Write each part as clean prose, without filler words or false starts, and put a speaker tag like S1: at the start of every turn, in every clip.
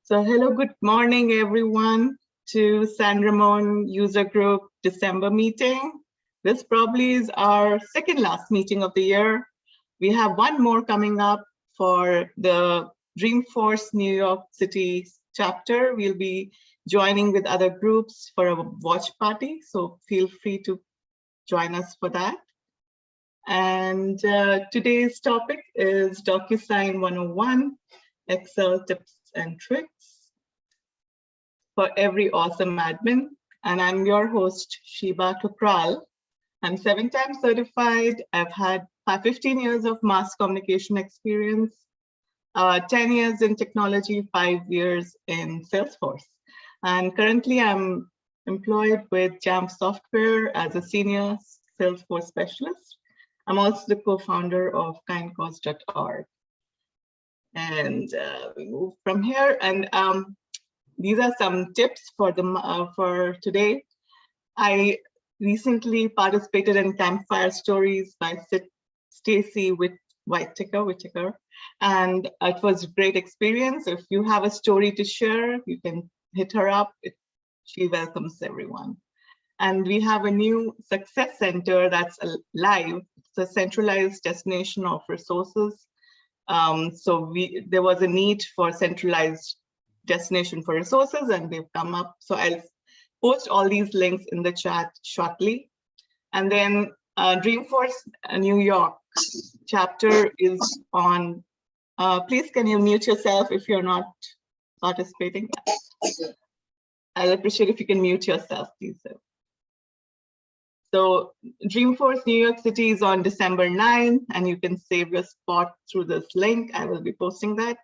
S1: So hello, good morning, everyone, to San Ramon User Group December meeting. This probably is our second last meeting of the year. We have one more coming up for the Dreamforce New York City chapter. We'll be joining with other groups for a watch party, so feel free to join us for that. And today's topic is DocuSign 101, Excel tips and tricks for every awesome admin. And I'm your host, Shiba Tukral. I'm 7-time certified. I've had 15 years of mass communication experience, 10 years in technology, 5 years in Salesforce. And currently I'm employed with Jamf Software as a senior Salesforce specialist. I'm also the co-founder of kindcause.org. And we move from here. And these are some tips for today. I recently participated in Campfire Stories by Stacy Whitaker, and it was a great experience. If you have a story to share, you can hit her up. She welcomes everyone. And we have a new success center that's live. It's a centralized destination of resources. So there was a need for centralized destination for resources, and they've come up. So I'll post all these links in the chat shortly. And then Dreamforce New York chapter is on. Please, can you mute yourself if you're not participating? I'll appreciate if you can mute yourself, please. So Dreamforce New York City is on December 9, and you can save your spot through this link. I will be posting that.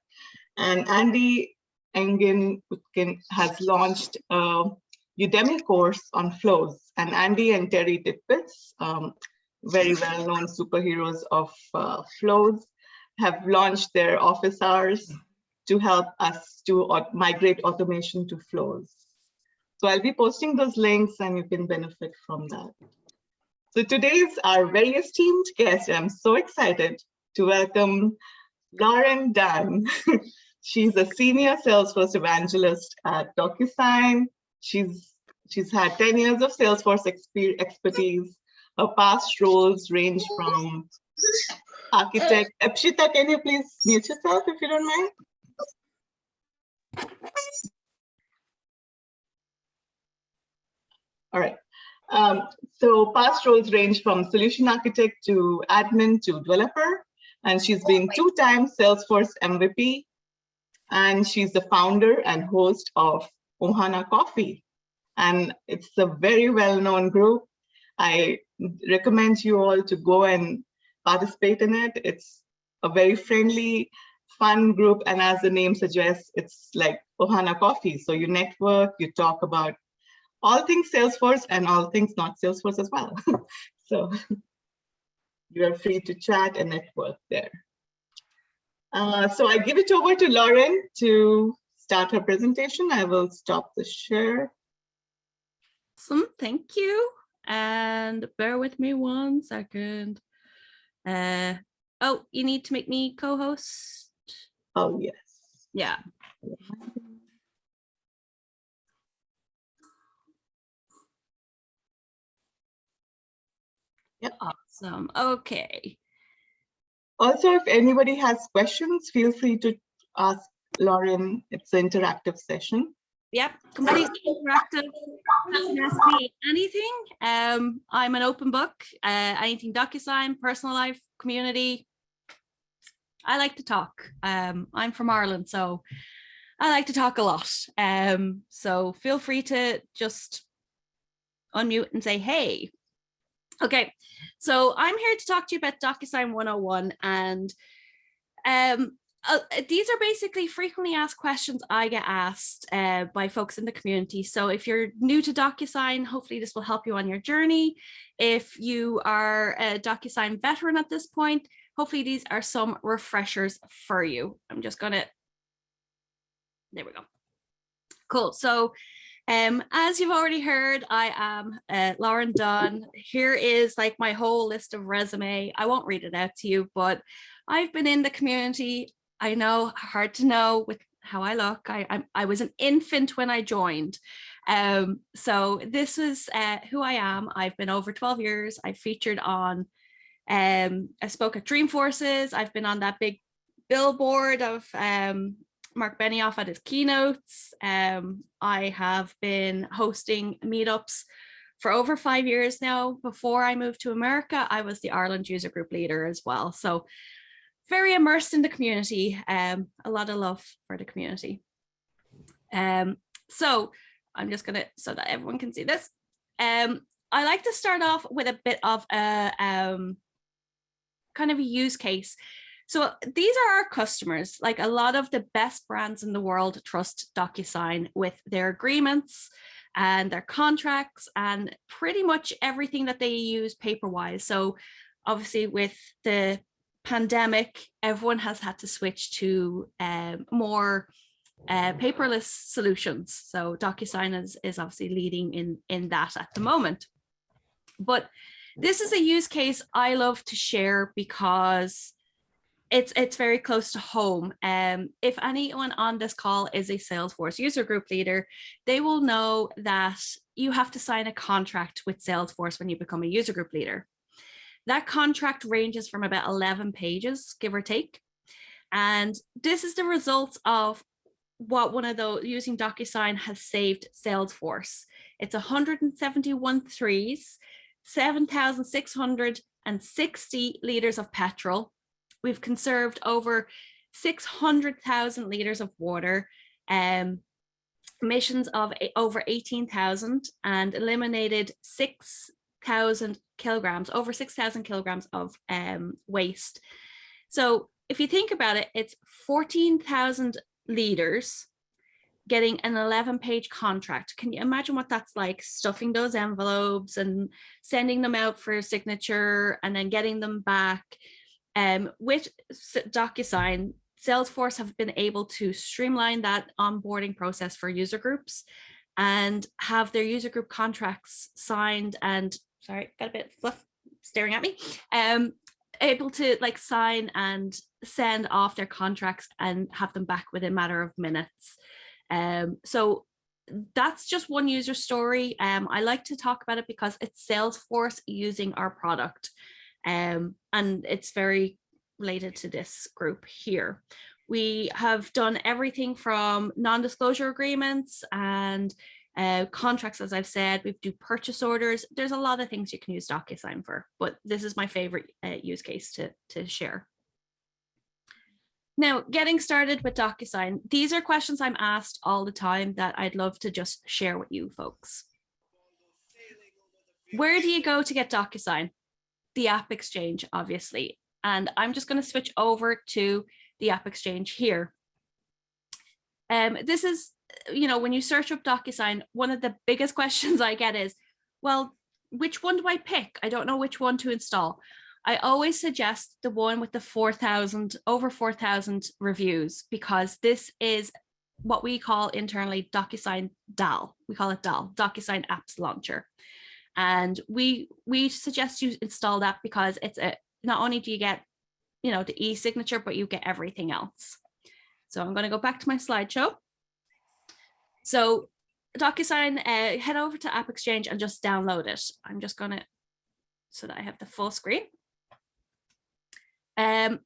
S1: And Andy Engin has launched a Udemy course on flows. And Andy and Terry Tippett, very well-known superheroes of flows, have launched their office hours to help us to migrate automation to flows. So I'll be posting those links and you can benefit from that. So today's our very esteemed guest. I'm so excited to welcome Lauren Dunn. She's a senior Salesforce evangelist at DocuSign. She's had 10 years of Salesforce expertise. Her past roles range from architect. Apshita, can you please mute yourself if you don't mind? All right. So past roles range from solution architect to admin to developer. And she's been 2-time Salesforce MVP. And she's the founder and host of Ohana Coffee. And it's a very well-known group. I recommend you all to go and participate in it. It's a very friendly, fun group. And as the name suggests, it's like Ohana Coffee. So you network, you talk about all things Salesforce and all things not Salesforce as well. So you're free to chat and network there. So I give it over to Lauren to start her presentation. I will stop the share.
S2: Awesome, thank you. And bear with me 1 second. Oh, you need to make me co-host?
S1: Oh, yes.
S2: Yeah.
S1: Yep.
S2: Awesome. Okay.
S1: Also, if anybody has questions, feel free to ask Lauren. It's an interactive session.
S2: Yep, completely interactive. Doesn't ask me anything. I'm an open book. Anything DocuSign, personal life, community. I like to talk. I'm from Ireland, so I like to talk a lot. So feel free to just unmute and say, hey. Okay, so I'm here to talk to you about DocuSign 101, and these are basically frequently asked questions I get asked by folks in the community. So if you're new to DocuSign, hopefully this will help you on your journey. If you are a DocuSign veteran at this point, hopefully these are some refreshers for you. I'm just gonna, there we go. Cool, so as you've already heard, I am Lauren Dunn. Here is like my whole list of resume. I won't read it out to you, but I've been in the community. I know, hard to know with how I look. I was an infant when I joined. So this is who I am. I've been over 12 years. I featured on, I spoke at Dreamforces. I've been on that big billboard of Mark Benioff at his keynotes. I have been hosting meetups for over 5 years now. Before I moved to America, I was the Ireland user group leader as well. So very immersed in the community, a lot of love for the community. So I'm just gonna, so that everyone can see this. I like to start off with a bit of a kind of a use case. So these are our customers. Like a lot of the best brands in the world trust DocuSign with their agreements and their contracts and pretty much everything that they use paper-wise. So obviously with the pandemic, everyone has had to switch to more paperless solutions. So DocuSign is obviously leading in that at the moment. But this is a use case I love to share because it's very close to home. If anyone on this call is a Salesforce user group leader, they will know that you have to sign a contract with Salesforce when you become a user group leader. That contract ranges from about 11 pages, give or take. And this is the results of what one of those using DocuSign has saved Salesforce. It's 171 threes, 7,660 liters of petrol. We've conserved over 600,000 liters of water, emissions of over 18,000, and eliminated 6,000 kilograms, over 6,000 kilograms of waste. So if you think about it, it's 14,000 liters getting an 11-page contract. Can you imagine what that's like, stuffing those envelopes and sending them out for a signature and then getting them back? With DocuSign, Salesforce have been able to streamline that onboarding process for user groups and have their user group contracts signed and, sorry, got a bit of fluff staring at me, able to like sign and send off their contracts and have them back within a matter of minutes. So that's just one user story. I like to talk about it because it's Salesforce using our product. And it's very related to this group here. We have done everything from non-disclosure agreements and contracts, as I've said. We do purchase orders. There's a lot of things you can use DocuSign for, but this is my favorite use case to share. Now, getting started with DocuSign, these are questions I'm asked all the time that I'd love to just share with you folks. Where do you go to get DocuSign? The App Exchange, obviously. And I'm just going to switch over to the App Exchange here. This is, you know, when you search up DocuSign, one of the biggest questions I get is, well, which one do I pick? I don't know which one to install. I always suggest the one with the over 4,000 reviews, because this is what we call internally DocuSign DAL. We call it DAL, DocuSign Apps Launcher. And we suggest you install that because it's not only do you get, you know, the e-signature, but you get everything else. So I'm going to go back to my slideshow. So DocuSign, head over to App Exchange and just download it. I'm just going to, so that I have the full screen. Now,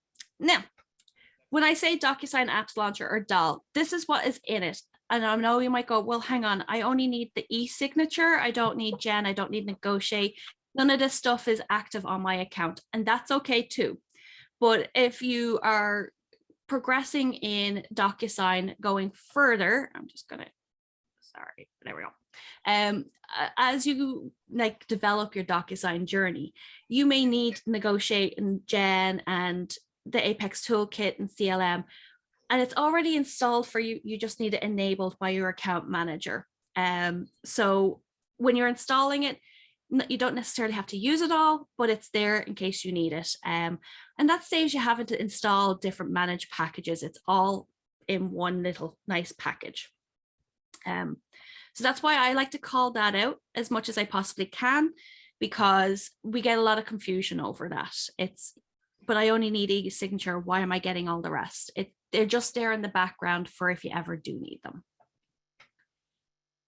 S2: when I say DocuSign Apps Launcher or DAL, this is what is in it. And I know you might go, well, hang on, I only need the e-signature. I don't need Gen, I don't need Negotiate. None of this stuff is active on my account, and that's okay too. But if you are progressing in DocuSign going further, I'm just gonna, sorry, there we go. As you like develop your DocuSign journey, you may need Negotiate and Gen and the Apex Toolkit and CLM, and it's already installed for you. You just need it enabled by your account manager. So when you're installing it, you don't necessarily have to use it all, but it's there in case you need it. And that saves you having to install different managed packages. It's all in one little nice package. So that's why I like to call that out as much as I possibly can, because we get a lot of confusion over that. But I only need e-signature. Why am I getting all the rest? they're just there in the background for if you ever do need them.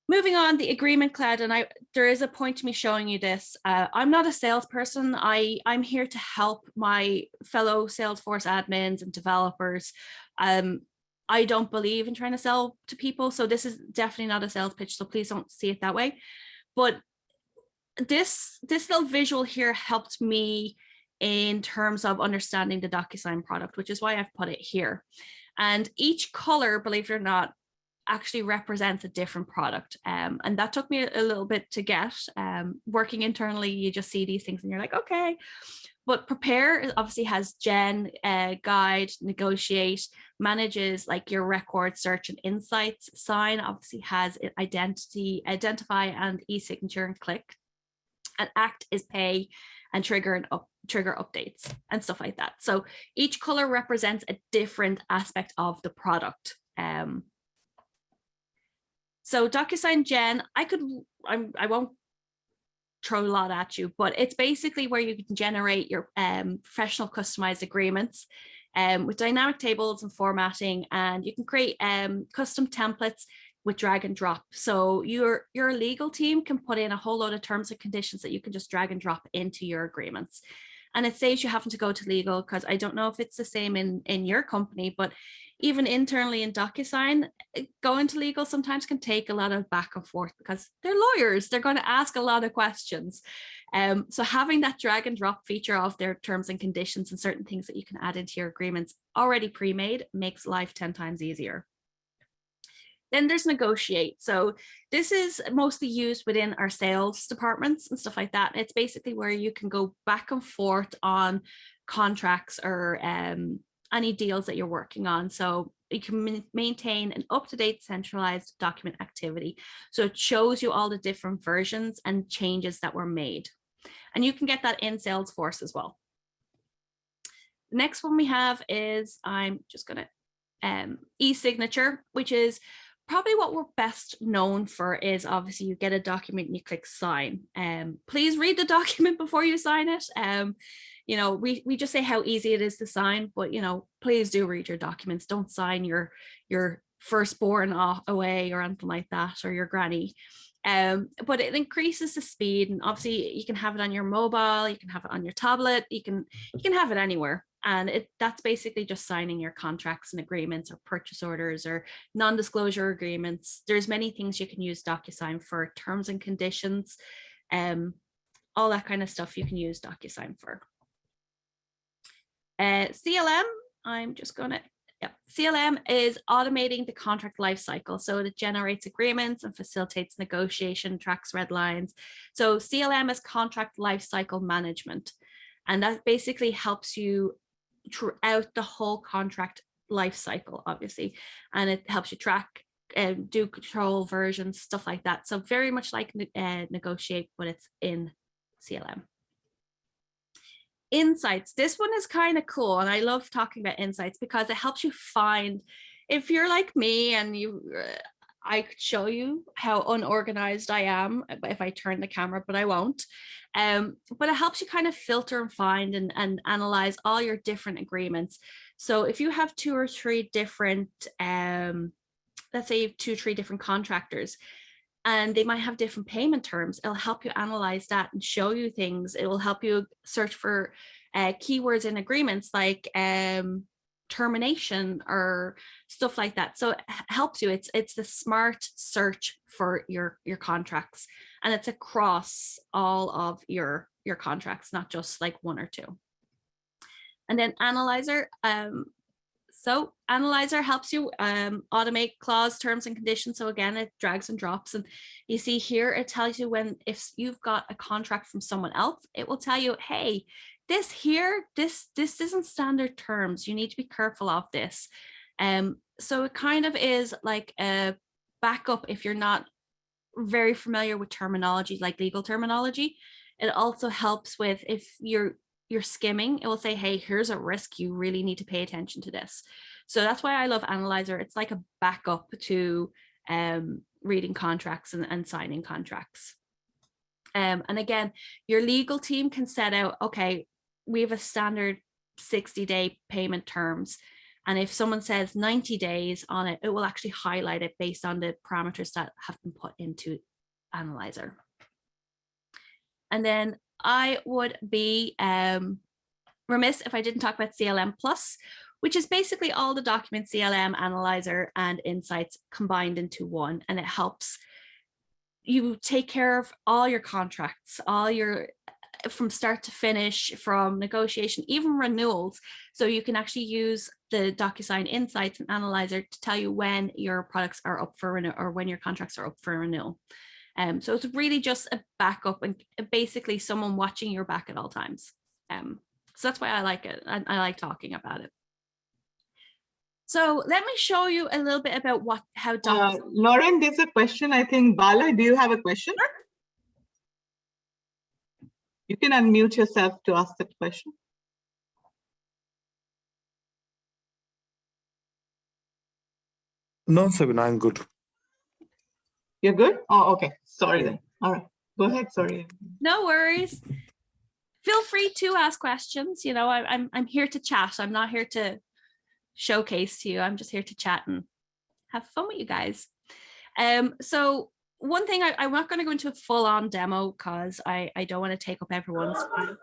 S2: Moving on, the Agreementclaude, and there is a point to me showing you this. I'm not a salesperson. I'm here to help my fellow Salesforce admins and developers. I don't believe in trying to sell to people, so this is definitely not a sales pitch, so please don't see it that way. But this little visual here helped me in terms of understanding the DocuSign product, which is why I've put it here. And each color, believe it or not, actually represents a different product. And that took me a little bit to get. Working internally, you just see these things and you're like, okay. But prepare obviously has Gen, guide, negotiate, manages like your record, search, and insights. Sign obviously has identify, and e-signature and click. And act is pay and trigger updates and stuff like that. So each color represents a different aspect of the product. So DocuSign Gen, I won't throw a lot at you, but it's basically where you can generate your professional customized agreements with dynamic tables and formatting, and you can create custom templates with drag and drop. So your legal team can put in a whole load of terms and conditions that you can just drag and drop into your agreements. And it saves you having to go to legal, because I don't know if it's the same in your company, but even internally in DocuSign, going to legal sometimes can take a lot of back and forth because they're lawyers. They're going to ask a lot of questions. So having that drag and drop feature of their terms and conditions and certain things that you can add into your agreements already pre-made makes life 10 times easier. Then there's negotiate. So this is mostly used within our sales departments and stuff like that. It's basically where you can go back and forth on contracts or any deals that you're working on. So you can maintain an up-to-date centralized document activity. So it shows you all the different versions and changes that were made. And you can get that in Salesforce as well. The next one we have is, I'm just going to e-signature, which is probably what we're best known for. Is obviously you get a document and you click sign. Please read the document before you sign it. You know, we just say how easy it is to sign, but you know, please do read your documents. Don't sign your firstborn away or anything like that, or your granny. But it increases the speed, and obviously you can have it on your mobile, you can have it on your tablet, you can have it anywhere. And that's basically just signing your contracts and agreements or purchase orders or non-disclosure agreements. There's many things you can use DocuSign for, terms and conditions, all that kind of stuff you can use DocuSign for. CLM, I'm just going to, CLM is automating the contract lifecycle. So it generates agreements and facilitates negotiation, tracks red lines. So CLM is contract lifecycle management. And that basically helps you throughout the whole contract life cycle, obviously, and it helps you track and do control versions, stuff like that. So very much like negotiate, but it's in CLM. Insights. This one is kind of cool, and I love talking about insights because it helps you find, if you're like me and I could show you how unorganized I am if I turn the camera, but I won't. But it helps you kind of filter and find and analyze all your different agreements. So if you have 2 or 3 different, let's say you have 2 or 3 different contractors, and they might have different payment terms, it'll help you analyze that and show you things. It will help you search for keywords in agreements like termination or stuff like that. So it helps you. It's the smart search for your contracts, and it's across all of your contracts, not just like 1 or 2. And then analyzer. So analyzer helps you automate clause terms and conditions. So again, it drags and drops, and you see here it tells you if you've got a contract from someone else, it will tell you, hey, this isn't standard terms. You need to be careful of this. So it kind of is like a backup if you're not very familiar with terminology, like legal terminology. It also helps with if you're skimming, it will say, hey, here's a risk. You really need to pay attention to this. So that's why I love Analyzer. It's like a backup to reading contracts and signing contracts. And again, your legal team can set out, okay, we have a standard 60-day payment terms, And if someone says 90 days on it, it will actually highlight it based on the parameters that have been put into Analyzer. And then I would be remiss if I didn't talk about CLM Plus, which is basically all the document CLM, Analyzer, and Insights combined into one. And it helps you take care of all your contracts, all your, from start to finish, from negotiation, even renewals. So you can actually use the DocuSign Insights and Analyzer to tell you when your products are up for renewal or when your contracts are up for renewal. So it's really just a backup and basically someone watching your back at all times. So that's why I like it. I like talking about it. So let me show you a little bit about how DocuSign.
S1: Lauren, there's a question. I think, Bala, do you have a question?
S2: Sure.
S1: You can unmute yourself to ask that question.
S3: No, Sabina, I'm good.
S1: You're good? Oh, okay. Sorry then. All right. Go ahead. Sorry.
S2: No worries. Feel free to ask questions. You know, I'm here to chat. I'm not here to showcase to you. I'm just here to chat and have fun with you guys. So one thing, I'm not going to go into a full-on demo because I don't want to take up everyone's time.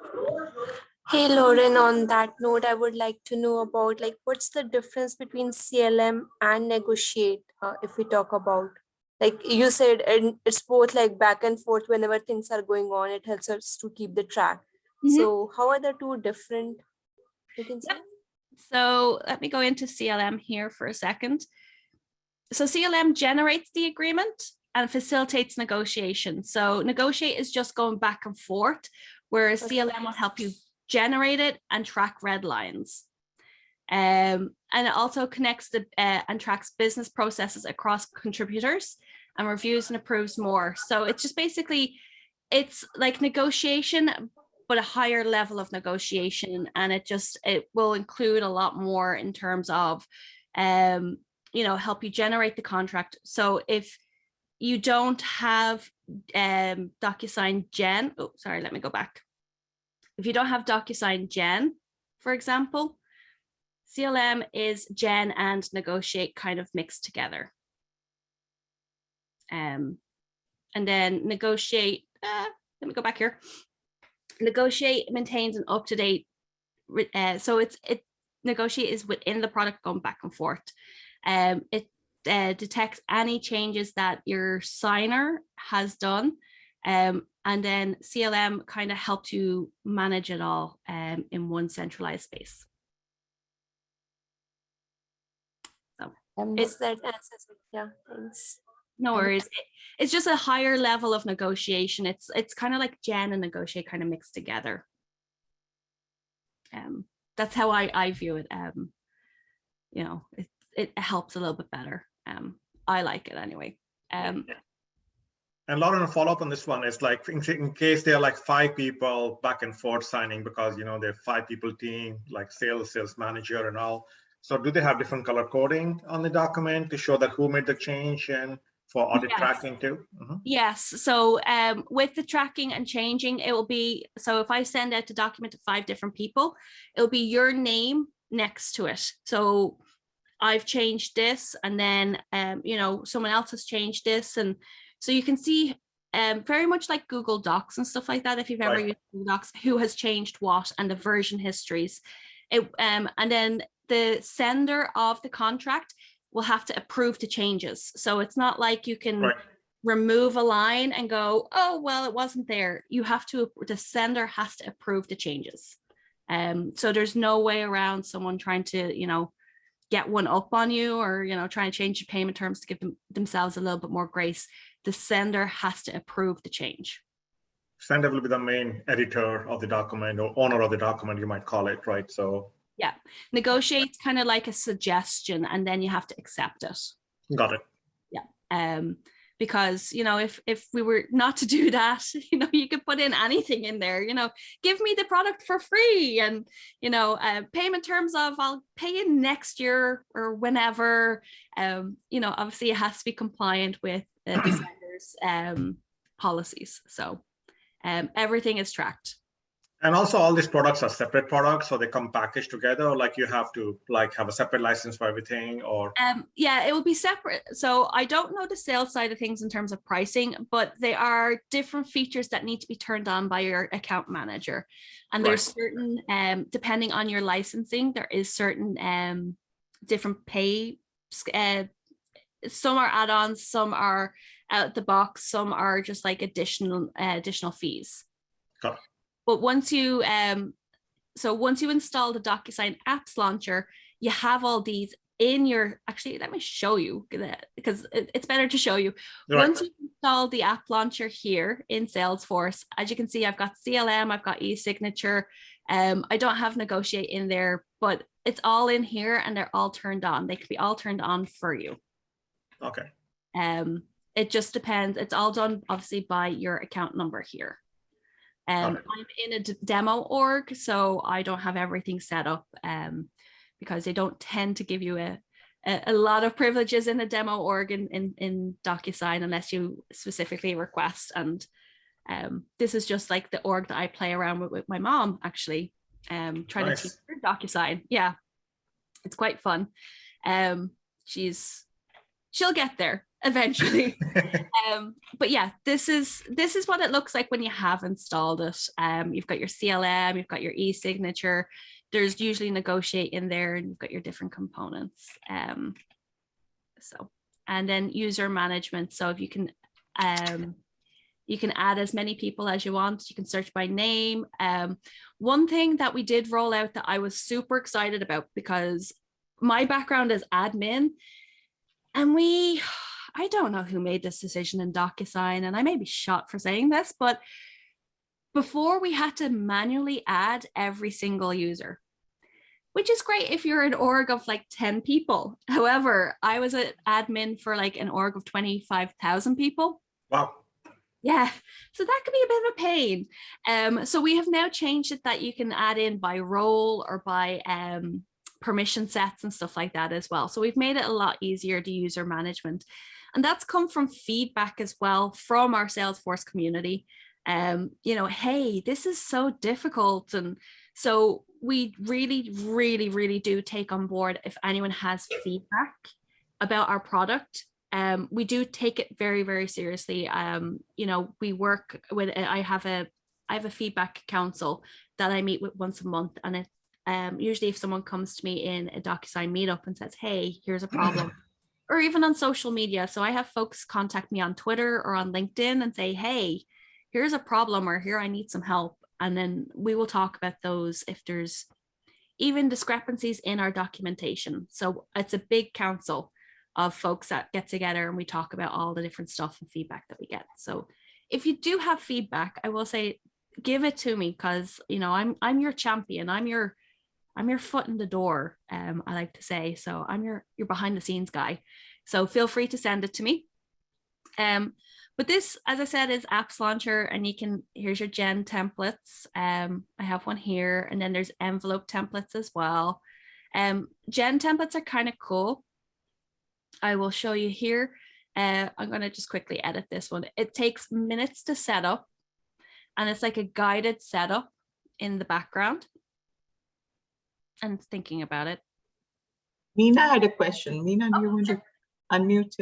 S4: Hey Lauren, on that note, I would like to know about like what's the difference between CLM and negotiate if we talk about, like you said, and it's both like back and forth whenever things are going on, it helps us to keep the track.
S2: Mm-hmm.
S4: So how are the two different? You can say?
S2: Yep. So let me go into CLM here for a second. So CLM generates the agreement and facilitates negotiation. So negotiate is just going back and forth, whereas
S4: Okay.
S2: CLM will help you generate it and track red lines. And it also connects and tracks business processes across contributors and reviews and approves more. So it's just basically, it's like negotiation, but a higher level of negotiation. And it will include a lot more in terms of, you know, help you generate the contract. So if you don't have DocuSign Gen, oh, sorry, let me go back. If you don't have DocuSign Gen, for example, CLM is Gen and negotiate kind of mixed together. And then negotiate, let me go back here. Negotiate maintains an up-to-date, so negotiate is within the product going back and forth. It detects any changes that your signer has done. And then CLM kind of helps you manage it all in one centralized space. So
S4: that answers it. Yeah, thanks.
S2: No worries. It's just a higher level of negotiation. It's kind of like Gen and negotiate kind of mixed together. That's how I view it. You know, it helps a little bit better. I like it anyway.
S5: And Lauren, a follow-up on this one is like, in case there are like 5 people back and forth signing because, you know, they're 5 people team, like sales manager and all. So do they have different color coding on the document to show that who made the change and for audit tracking too? Mm-hmm.
S2: Yes. So with the tracking and changing, it will be, so if I send out the document to 5 different people, it'll be your name next to it. So I've changed this, and then, you know, someone else has changed this. And so you can see very much like Google Docs and stuff like that, if you've ever used Google Docs, who has changed what and the version histories. And then the sender of the contract will have to approve the changes. So it's not like you can remove a line and go, oh, well, it wasn't there. You have to, the sender has to approve the changes. So there's no way around someone trying to, you know, get one up on you, or, you know, trying to change the payment terms to give themselves a little bit more grace. The sender has to approve the change.
S5: Sender will be the main editor of the document, or owner of the document, you might call it, right? So
S2: yeah, negotiate's kind of like a suggestion, and then you have to accept it.
S5: Got it.
S2: Yeah. Because, you know, if we were not to do that, you know, you could put in anything in there, you know, give me the product for free, and, you know, payment terms of I'll pay in next year or whenever. You know, obviously it has to be compliant with the sender's policies. So everything is tracked.
S5: And also all these products are separate products, so they come packaged together, or like you have to like have a separate license for everything, or?
S2: Yeah, it will be separate. So I don't know the sales side of things in terms of pricing, but they are different features that need to be turned on by your account manager. And there's certain, depending on your licensing, there is certain different pay. Some are add-ons, some are out the box, some are just like additional fees.
S5: Got it.
S2: But once you install the DocuSign Apps Launcher, you have all these in your, actually, let me show you because it's better to show you. Right. Once you install the App Launcher here in Salesforce, as you can see, I've got CLM, I've got Esignature. I don't have Negotiate in there, but it's all in here and they're all turned on. They can be all turned on for you.
S5: Okay.
S2: It just depends. It's all done obviously by your account number here. I'm in a demo org, so I don't have everything set up because they don't tend to give you a lot of privileges in a demo org in DocuSign unless you specifically request. And this is just like the org that I play around with my mom, actually, trying to teach her DocuSign. Yeah, it's quite fun. She'll get there eventually. But yeah, this is what it looks like when you have installed it. You've got your CLM, you've got your e-signature, there's usually Negotiate in there, and you've got your different components. And then user management. So if you can add as many people as you want. You can search by name. One thing that we did roll out that I was super excited about, because my background is admin, and I don't know who made this decision in DocuSign, and I may be shot for saying this, but before we had to manually add every single user, which is great if you're an org of like 10 people. However, I was an admin for like an org of 25,000 people.
S5: Wow.
S2: Yeah, so that could be a bit of a pain. So we have now changed it that you can add in by role or by permission sets and stuff like that as well. So we've made it a lot easier to user management. And that's come from feedback as well from our Salesforce community. Hey, this is so difficult. And so we really, really, really do take on board if anyone has feedback about our product. We do take it very, very seriously. We work with, I have a feedback council that I meet with once a month, and it's usually if someone comes to me in a DocuSign meetup and says, hey, here's a problem, or even on social media. So I have folks contact me on Twitter or on LinkedIn and say, hey, here's a problem, or here I need some help. And then we will talk about those if there's even discrepancies in our documentation. So it's a big council of folks that get together and we talk about all the different stuff and feedback that we get. So if you do have feedback, I will say, give it to me, because I'm your champion. I'm your foot in the door, I like to say. So I'm your behind the scenes guy. So feel free to send it to me. But this, as I said, is Apps Launcher, and here's your Gen templates. I have one here, and then there's envelope templates as well. Gen templates are kind of cool. I will show you here. I'm going to just quickly edit this one. It takes minutes to set up, and it's like a guided setup in the background. And thinking about it.
S1: Meena had a question. Meena, do you want to unmute?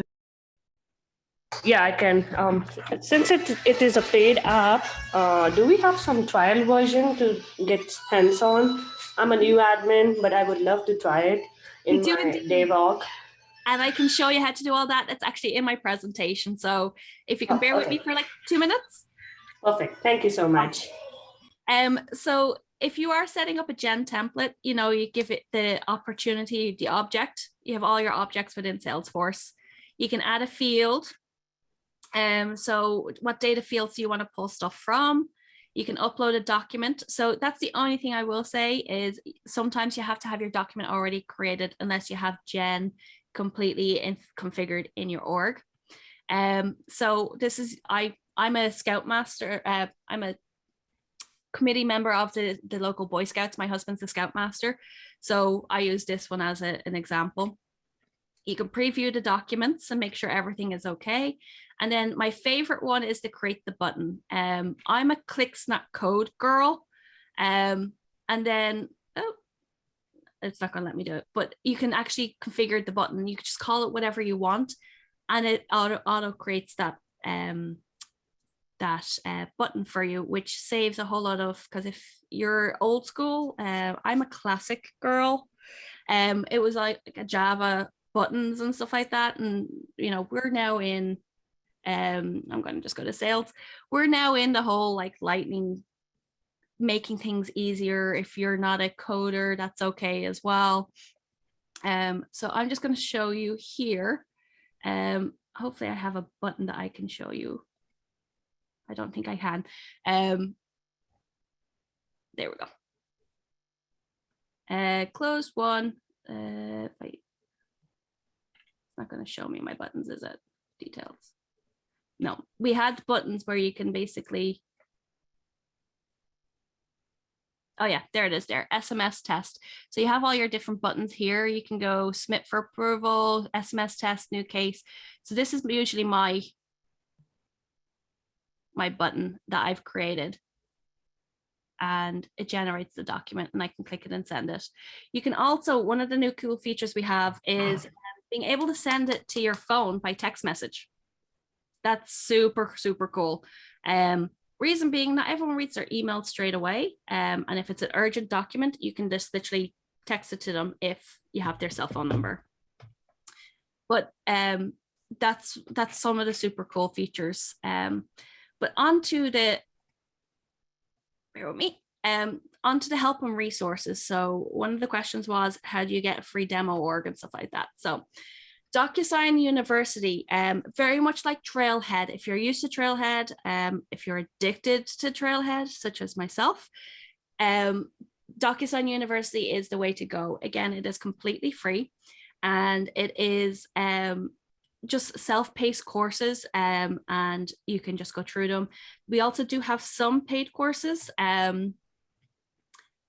S3: Yeah, I can. Since it is a paid app, do we have some trial version to get hands-on? I'm a new admin, but I would love to try it in my day walk.
S2: And I can show you how to do all that. It's actually in my presentation. So if you can bear with me for like 2 minutes.
S3: Perfect. Thank you so much.
S2: So if you are setting up a Gen template, you give it the opportunity, the object. You have all your objects within Salesforce. You can add a field. So what data fields do you want to pull stuff from? You can upload a document. So that's the only thing I will say is sometimes you have to have your document already created unless you have Gen completely configured in your org. So this is, I'm a Scoutmaster. I'm a committee member of the local Boy Scouts. My husband's the Scoutmaster. So I use this one as an example. You can preview the documents and make sure everything is okay. And then my favorite one is to create the button. I'm a click snap code girl. And then, oh, it's not going to let me do it, but you can actually configure the button. You can just call it whatever you want, and it auto creates that button for you, which saves a whole lot of, because if you're old school, I'm a classic girl. It was like a Java buttons and stuff like that. And, you know, we're now in, I'm going to just go to sales. We're now in the whole like Lightning, making things easier. If you're not a coder, that's okay as well. So I'm just going to show you here. Hopefully I have a button that I can show you. I don't think I can. There we go. Closed one. Wait. It's not going to show me my buttons, is it? Details. No, we had buttons where you can basically. Oh yeah, there it is there, SMS test. So you have all your different buttons here. You can go submit for approval, SMS test, new case. So this is usually my button that I've created. And it generates the document and I can click it and send it. You can also, one of the new cool features we have is being able to send it to your phone by text message. That's super, super cool. Reason being, not everyone reads their email straight away. And if it's an urgent document, you can just literally text it to them if you have their cell phone number. But that's some of the super cool features. But onto the, bear with me, onto the help and resources. So one of the questions was, how do you get a free demo org and stuff like that? So DocuSign University, very much like Trailhead. If you're used to Trailhead, if you're addicted to Trailhead, such as myself, DocuSign University is the way to go. Again, it is completely free, and it is just self-paced courses, and you can just go through them. We also do have some paid courses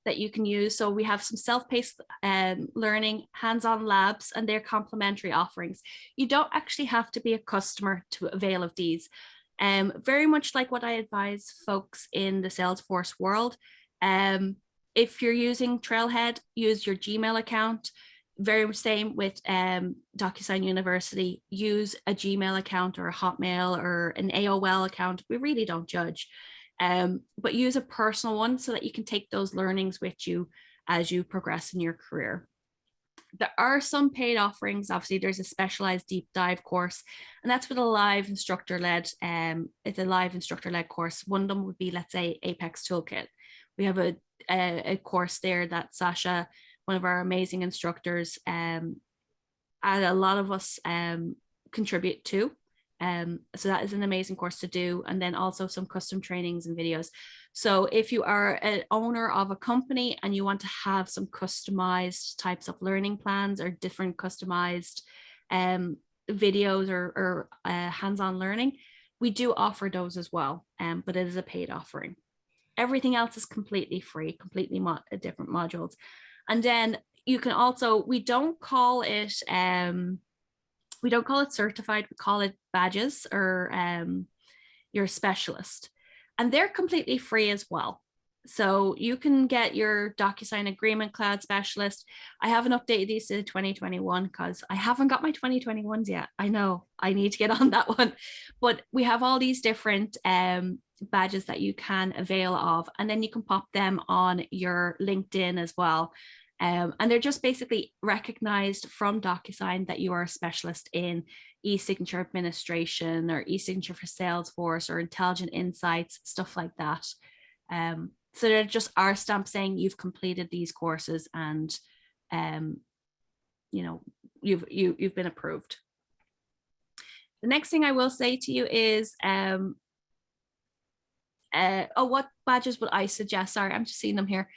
S2: that you can use. So we have some self-paced learning, hands-on labs, and they're complimentary offerings. You don't actually have to be a customer to avail of these. Very much like what I advise folks in the Salesforce world. If you're using Trailhead, use your Gmail account. Very same with DocuSign University. Use a Gmail account or a Hotmail or an AOL account. We really don't judge. But use a personal one so that you can take those learnings with you as you progress in your career. There are some paid offerings. Obviously, there's a specialized deep dive course, and that's with a live instructor-led. It's a live instructor-led course. One of them would be, let's say, Apex Toolkit. We have a course there that Sasha, one of our amazing instructors, and a lot of us contribute to. So that is an amazing course to do. And then also some custom trainings and videos. So if you are an owner of a company and you want to have some customized types of learning plans or different customized videos or hands-on learning, we do offer those as well, but it is a paid offering. Everything else is completely free, completely different modules. And then you can also, we don't call it certified, we call it badges or your specialist. And they're completely free as well. So you can get your DocuSign Agreementclaude specialist. I haven't updated these to 2021 because I haven't got my 2021s yet. I know I need to get on that one. But we have all these different badges that you can avail of, and then you can pop them on your LinkedIn as well. And they're just basically recognized from DocuSign that you are a specialist in e-signature administration or e-signature for Salesforce or intelligent insights, stuff like that. So they're just our stamp saying you've completed these courses and you know, you've been approved. The next thing I will say to you is what badges would I suggest? Sorry, I'm just seeing them here.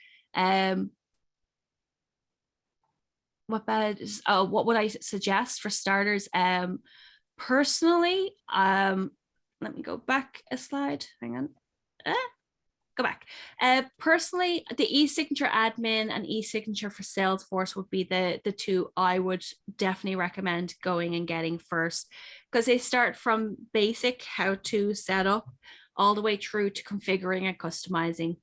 S2: What badges? What would I suggest for starters? Personally, let me go back a slide. Hang on. Go back. Personally, the e-signature admin and e-signature for Salesforce would be the two I would definitely recommend going and getting first, because they start from basic how to set up all the way through to configuring and customizing.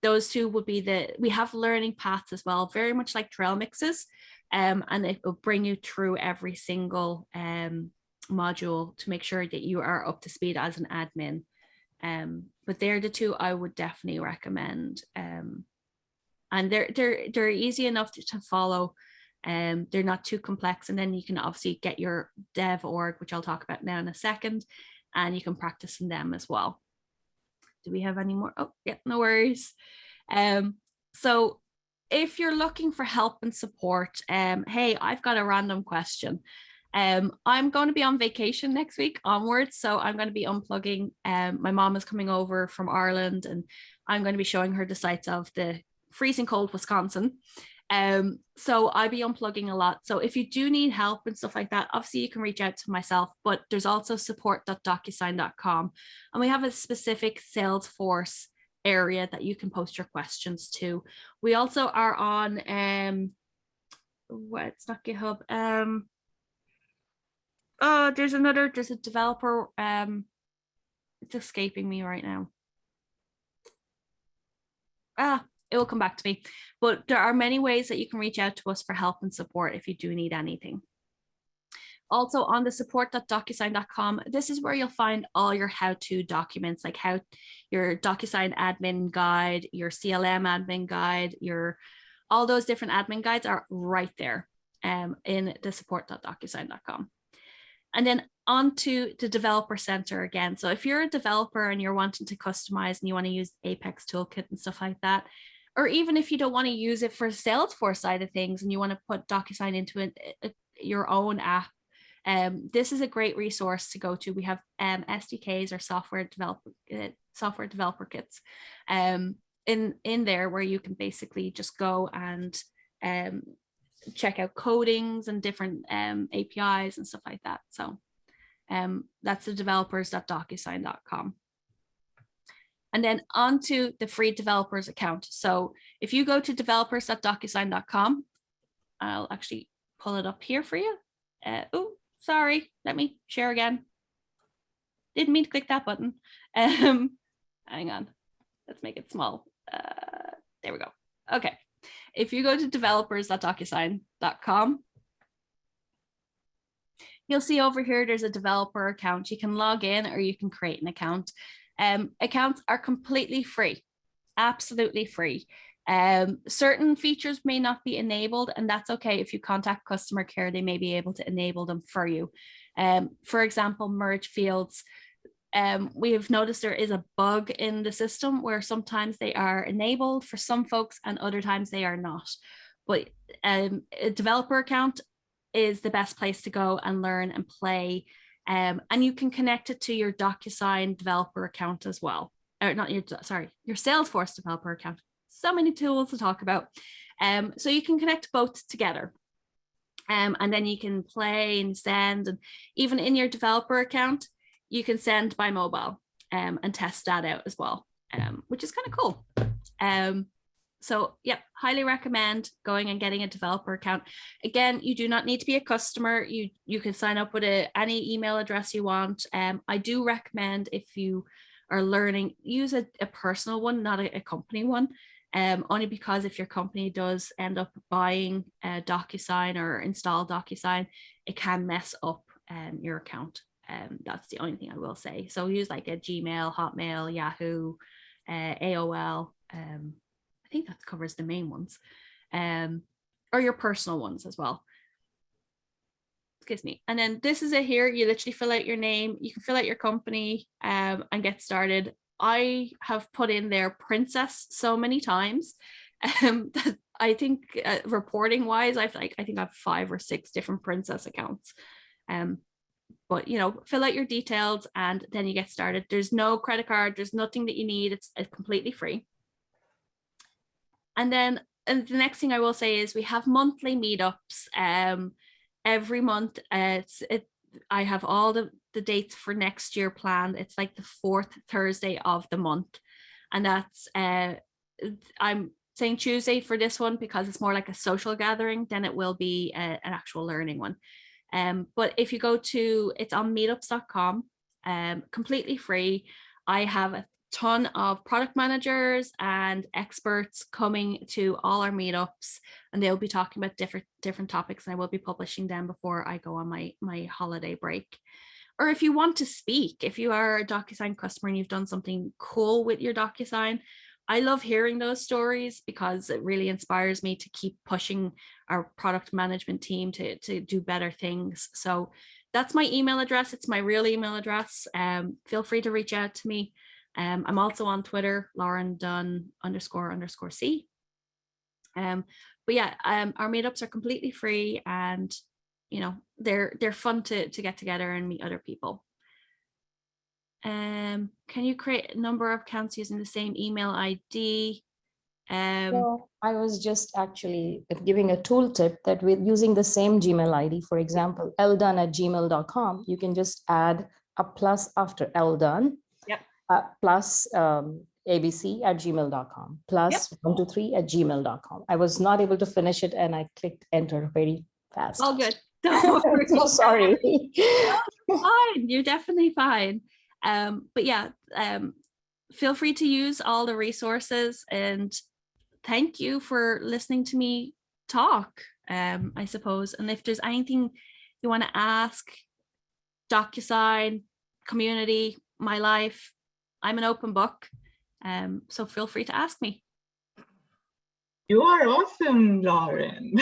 S2: those two would be we have learning paths as well, very much like trail mixes, and it will bring you through every single module to make sure that you are up to speed as an admin. But they're the two I would definitely recommend. And they're easy enough to follow. They're not too complex. And then you can obviously get your dev org, which I'll talk about now in a second, and you can practice in them as well. Do we have any more? Oh, yeah, no worries. So if you're looking for help and support, hey, I've got a random question. I'm going to be on vacation next week onwards, so I'm going to be unplugging. My mom is coming over from Ireland, and I'm going to be showing her the sights of the freezing cold Wisconsin. So I'll be unplugging a lot. So if you do need help and stuff like that, obviously you can reach out to myself, but there's also support.docusign.com, and we have a specific Salesforce area that you can post your questions to. We also are on it's not GitHub. There's a developer, it's escaping me right now. It will come back to me, but there are many ways that you can reach out to us for help and support if you do need anything. Also on the support.docusign.com, this is where you'll find all your how-to documents, like your DocuSign admin guide, your CLM admin guide, all those different admin guides are right there in the support.docusign.com. And then onto the developer center again. So if you're a developer and you're wanting to customize and you want to use Apex Toolkit and stuff like that, or even if you don't want to use it for Salesforce side of things and you want to put DocuSign into your own app, this is a great resource to go to. We have SDKs or software developer kits in there where you can basically just go and check out codings and different APIs and stuff like that. So that's the developers.docusign.com. And then onto the free developers account. So if you go to developers.docusign.com, I'll actually pull it up here for you. Oh, sorry. Let me share again. Didn't mean to click that button. Hang on. Let's make it small. There we go. Okay. If you go to developers.docusign.com, you'll see over here, there's a developer account. You can log in or you can create an account. Accounts are completely free, absolutely free. Certain features may not be enabled, and that's okay. If you contact customer care, they may be able to enable them for you. For example, merge fields. We have noticed there is a bug in the system where sometimes they are enabled for some folks and other times they are not. But a developer account is the best place to go and learn and play. And you can connect it to your DocuSign developer account as well. Or not your Salesforce developer account. So many tools to talk about. So you can connect both together. And then you can play and send, and even in your developer account, you can send by mobile and test that out as well, which is kind of cool. So yeah, highly recommend going and getting a developer account. Again, you do not need to be a customer. You can sign up with any email address you want. I do recommend, if you are learning, use a personal one, not a company one. Only because if your company does end up buying DocuSign or install DocuSign, it can mess up your account. That's the only thing I will say. So use like a Gmail, Hotmail, Yahoo, AOL. I think that covers the main ones, or your personal ones as well. Excuse me. And then this is it here. You literally fill out your name. You can fill out your company and get started. I have put in there Princess so many times that I think reporting wise, I think I have 5 or 6 different Princess accounts. But fill out your details and then you get started. There's no credit card. There's nothing that you need. It's completely free. And then the next thing I will say is we have monthly meetups every month. I have all the dates for next year planned. It's like the 4th Thursday of the month. And that's, I'm saying Tuesday for this one because it's more like a social gathering than it will be an actual learning one. But if you go to, it's on meetups.com, completely free. I have ton of product managers and experts coming to all our meetups, and they'll be talking about different topics, and I will be publishing them before I go on my holiday break. Or if you want to speak, if you are a DocuSign customer and you've done something cool with your DocuSign, I love hearing those stories because it really inspires me to keep pushing our product management team to do better things. So that's my email address. It's my real email address. Feel free to reach out to me. I'm also on Twitter, Lauren Dunn __C. But yeah, our meetups are completely free, and you know, they're fun to get together and meet other people. Can you create a number of accounts using the same email ID?
S6: So I was just actually giving a tooltip that with using the same Gmail ID, for example, ldone@gmail.com, you can just add a plus after ldone,
S2: Yep.
S6: Plus abc@gmail.com, plus 123@gmail.com. I was not able to finish it and I clicked enter very fast.
S2: All good. Don't worry.
S6: So sorry.
S2: You're fine. You're definitely fine. But yeah, feel free to use all the resources, and thank you for listening to me talk, I suppose. And if there's anything you want to ask, DocuSign, community, my life, I'm an open book. So feel free to ask me.
S1: You are awesome, Lauren.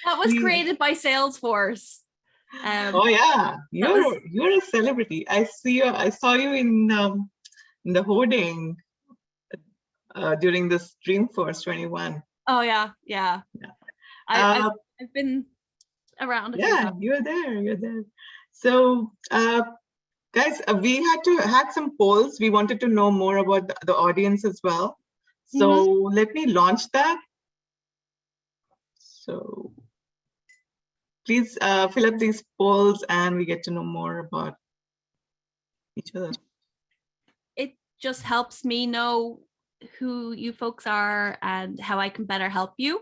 S2: That was created by Salesforce.
S1: Oh yeah, you're a celebrity. I saw you in the hoarding during this Dreamforce 21.
S2: Oh yeah. I've been around.
S1: Yeah, you're there. So guys, we had some polls. We wanted to know more about the audience as well. So let me launch that. So please fill up these polls and we get to know more about each other.
S2: It just helps me know who you folks are and how I can better help you.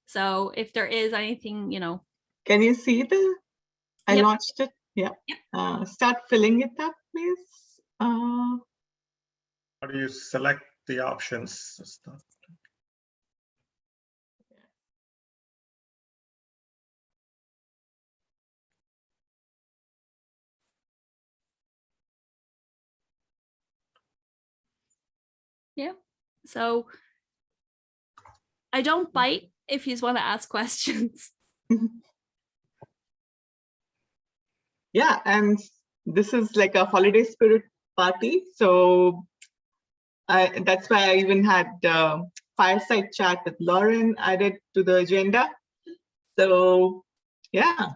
S2: So if there is anything, you know.
S1: Can you see I launched it? Yeah.
S2: Yep.
S1: Start filling it up, please.
S5: How do you select the options?
S2: Yeah. So I don't bite if you want to ask questions.
S1: Yeah, and this is like a holiday spirit party. So that's why I even had fireside chat with Lauren added to the agenda. So yeah,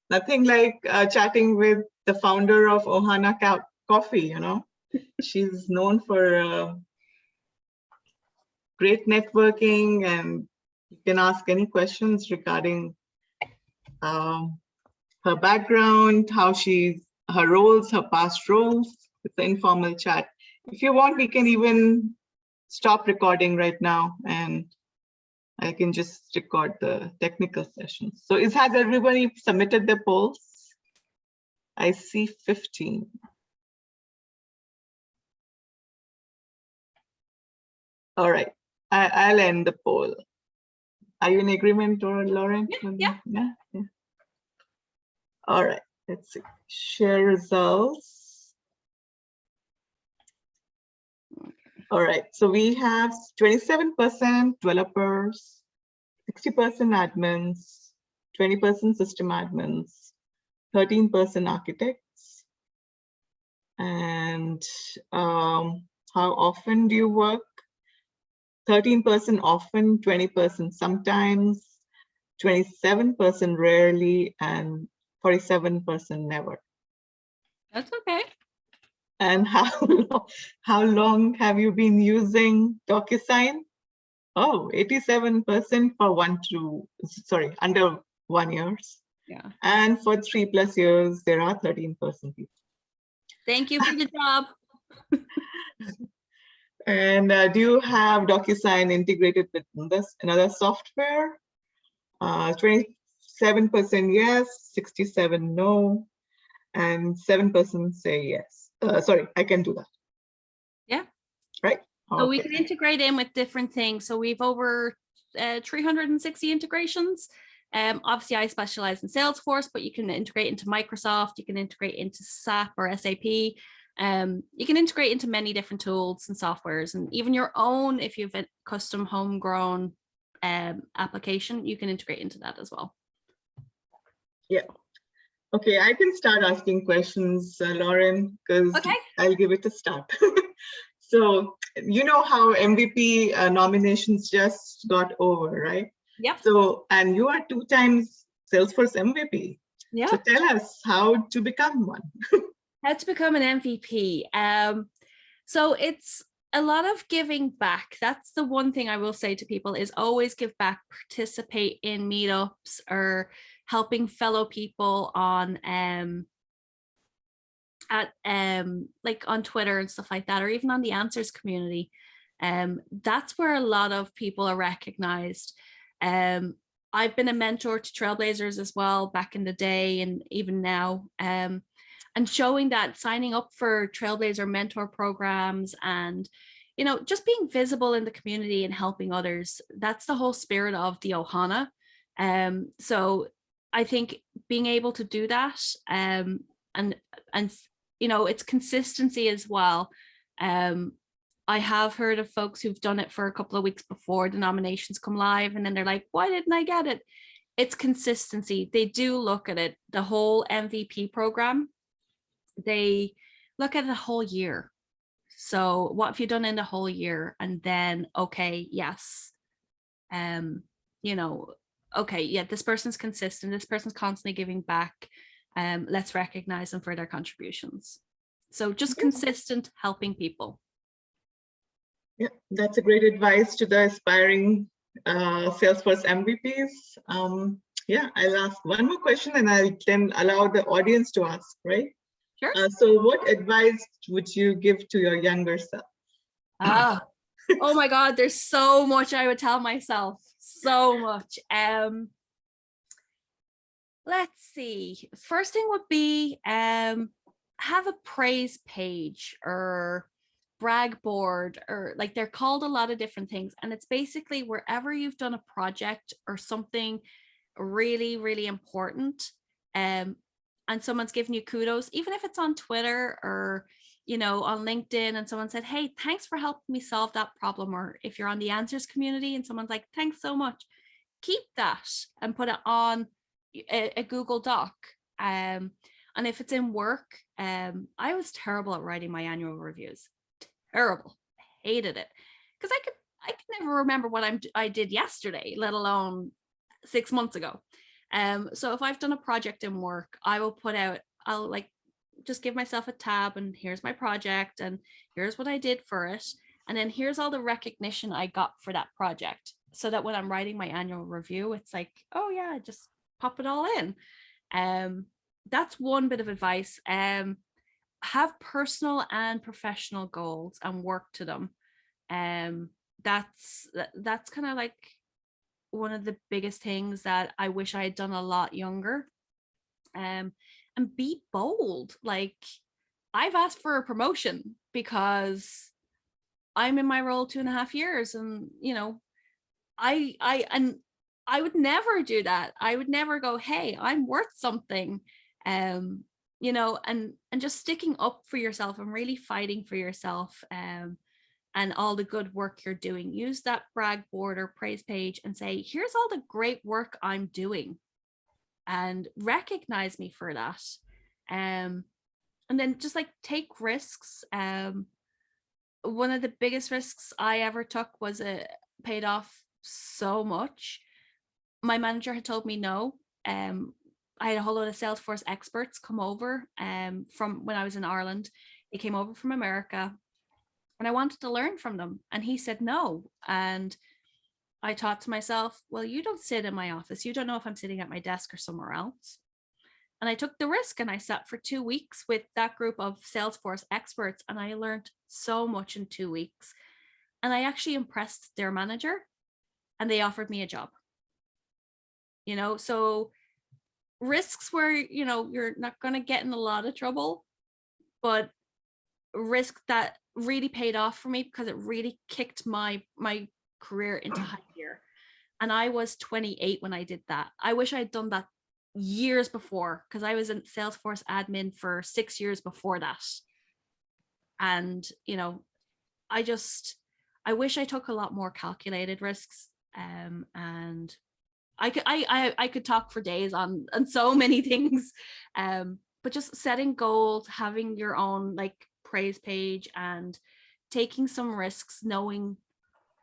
S1: nothing like chatting with the founder of Ohana Coffee, you know. She's known for great networking, and you can ask any questions regarding her background, her roles, her past roles. It's an informal chat. If you want, we can even stop recording right now and I can just record the technical sessions. So has everybody submitted their polls? I see 15. All right, I'll end the poll. Are you in agreement, or Lauren?
S2: Yeah.
S1: All right, let's see. Share results. All right, so we have 27% developers, 60% admins, 20% system admins, 13% architects. And how often do you work? 13% often, 20% sometimes, 27% rarely, and 47% never.
S2: That's okay.
S1: And how long have you been using DocuSign? Oh, 87% for under 1 year.
S2: Yeah.
S1: And for 3+ years, there are 13% people.
S2: Thank you for the job.
S1: And do you have DocuSign integrated with another software? 27% yes, 67% no, and 7% say yes. Sorry, I can do that.
S2: Yeah,
S1: right?
S2: So we
S1: Okay.
S2: can integrate in with different things. So we've over 360 integrations. Obviously, I specialize in Salesforce, but you can integrate into Microsoft, you can integrate into SAP or SAP. You can integrate into many different tools and softwares, and even your own, if you have a custom homegrown application, you can integrate into that as well.
S1: Yeah. Okay, I can start asking questions, Lauren, because
S2: Okay.
S1: I'll give it a start. So, you know how MVP nominations just got over, right?
S2: Yep.
S1: So, and you are 2 times Salesforce MVP.
S2: Yeah.
S1: So tell us how to become one.
S2: How to become an MVP. So it's a lot of giving back. That's the one thing I will say to people is always give back, participate in meetups or helping fellow people on like on Twitter and stuff like that, or even on the Answers community. That's where a lot of people are recognized. I've been a mentor to trailblazers as well back in the day and even now. And showing that, signing up for trailblazer mentor programs and, you know, just being visible in the community and helping others. That's the whole spirit of the Ohana. So I think being able to do that and you know, it's consistency as well. I have heard of folks who've done it for a couple of weeks before the nominations come live, and then they're like, why didn't I get it? It's consistency. They do look at it, the whole MVP program. They look at the whole year. So what have you done in the whole year? And then, okay, yes. You know, okay, yeah, this person's consistent. This person's constantly giving back. Let's recognize them for their contributions. So just consistent helping people.
S1: Yeah, that's a great advice to the aspiring Salesforce MVPs. Yeah, I'll ask one more question and I'll then allow the audience to ask, right?
S2: Sure.
S1: So what advice would you give to your younger self?
S2: Oh my God, there's so much I would tell myself. So much. Let's see. First thing would be have a praise page or brag board, or like they're called a lot of different things. And it's basically wherever you've done a project or something really, really important, and someone's giving you kudos, even if it's on Twitter or, you know, on LinkedIn, and someone said, hey, thanks for helping me solve that problem. Or if you're on the Answers community and someone's like, thanks so much, keep that and put it on a Google Doc. And if it's in work, I was terrible at writing my annual reviews. Terrible. Hated it because I could never remember what I did yesterday, let alone 6 months ago. So if I've done a project in work, I will put out, I'll like just give myself a tab and here's my project and here's what I did for it. And then here's all the recognition I got for that project. So that when I'm writing my annual review, it's like, oh yeah, just pop it all in. That's one bit of advice. Have personal and professional goals and work to them. That's kind of like one of the biggest things that I wish I had done a lot younger. And be bold. Like I've asked for a promotion because I'm in my role 2.5 years, and you know, I would never do that. I would never go, hey, I'm worth something. You know, and just sticking up for yourself and really fighting for yourself, and all the good work you're doing. Use that brag board or praise page and say, here's all the great work I'm doing, and recognize me for that. And then just like take risks. One of the biggest risks I ever took was paid off so much. My manager had told me no. I had a whole lot of Salesforce experts come over from when I was in Ireland. They came over from America and I wanted to learn from them. And he said no. And I thought to myself, well, you don't sit in my office. You don't know if I'm sitting at my desk or somewhere else. And I took the risk and I sat for 2 weeks with that group of Salesforce experts. And I learned so much in 2 weeks. And I actually impressed their manager and they offered me a job. You know, so risks where, you know, you're not going to get in a lot of trouble, but risk that really paid off for me because it really kicked my career into high gear. And I was 28 when I did that. I wish I'd done that years before, because I was in Salesforce admin for 6 years before that. And, you know, I wish I took a lot more calculated risks. And I could talk for days on so many things. But just setting goals, having your own like praise page, and taking some risks, knowing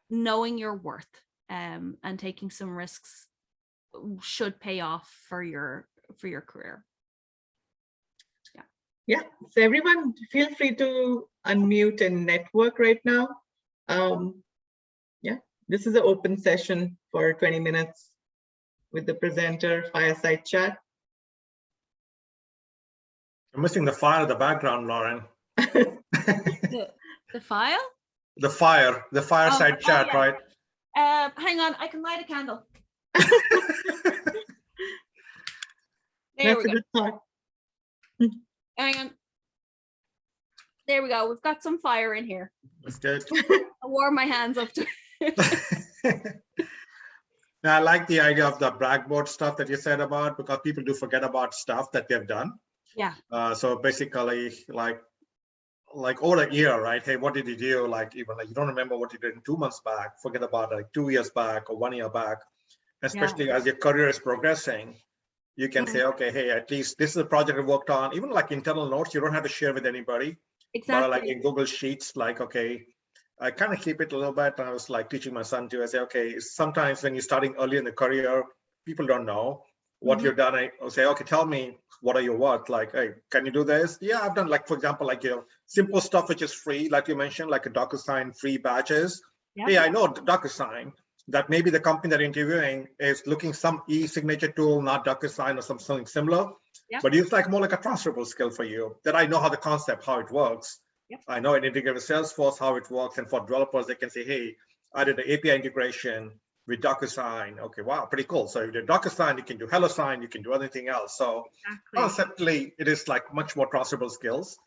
S2: your worth, and taking some risks should pay off for your career.
S1: Yeah, so everyone feel free to unmute and network right now. Yeah, this is an open session for 20 minutes with the presenter, fireside chat.
S5: I'm missing the fire in the background, Lauren.
S2: The file?
S5: The fireside chat,
S2: yeah.
S5: right?
S2: Hang on, I can light a candle. There
S1: That's
S2: we
S1: a
S2: go.
S1: good thought.
S2: Hang on. There we go. We've got some fire in here.
S5: That's good.
S2: I'll warm my hands up to
S5: Now, I like the idea of the blackboard stuff that you said about, because people do forget about stuff that they've done.
S2: Yeah.
S5: So basically, like over a year, right? Hey, what did you do? Like, even like you don't remember what you did in 2 months back, forget about like 2 years back or 1 year back. Especially as your career is progressing, you can say, okay, hey, at least this is a project I worked on. Even like internal notes, you don't have to share with anybody.
S2: Exactly.
S5: But like in Google Sheets, like, okay, I kind of keep it a little bit. And I was like teaching my son too. I say, okay, sometimes when you're starting early in the career, people don't know what you've done. I'll say, okay, tell me, what are your work? Like, hey, can you do this? Yeah, I've done, like, for example, like, you know, simple stuff which is free, like you mentioned, like a DocuSign free badges.
S2: Yep.
S5: Hey, I know DocuSign, that maybe the company that you're interviewing is looking some e-signature tool, not DocuSign or something similar.
S2: Yep.
S5: But it's like more like a transferable skill for you, that I know how the concept, how it works.
S2: Yep.
S5: I know it integrated with Salesforce, how it works. And for developers, they can say, hey, I did the API integration with DocuSign. Okay, wow, pretty cool. So you did DocuSign, you can do HelloSign, you can do anything else. So conceptually, it is like much more transferable skills.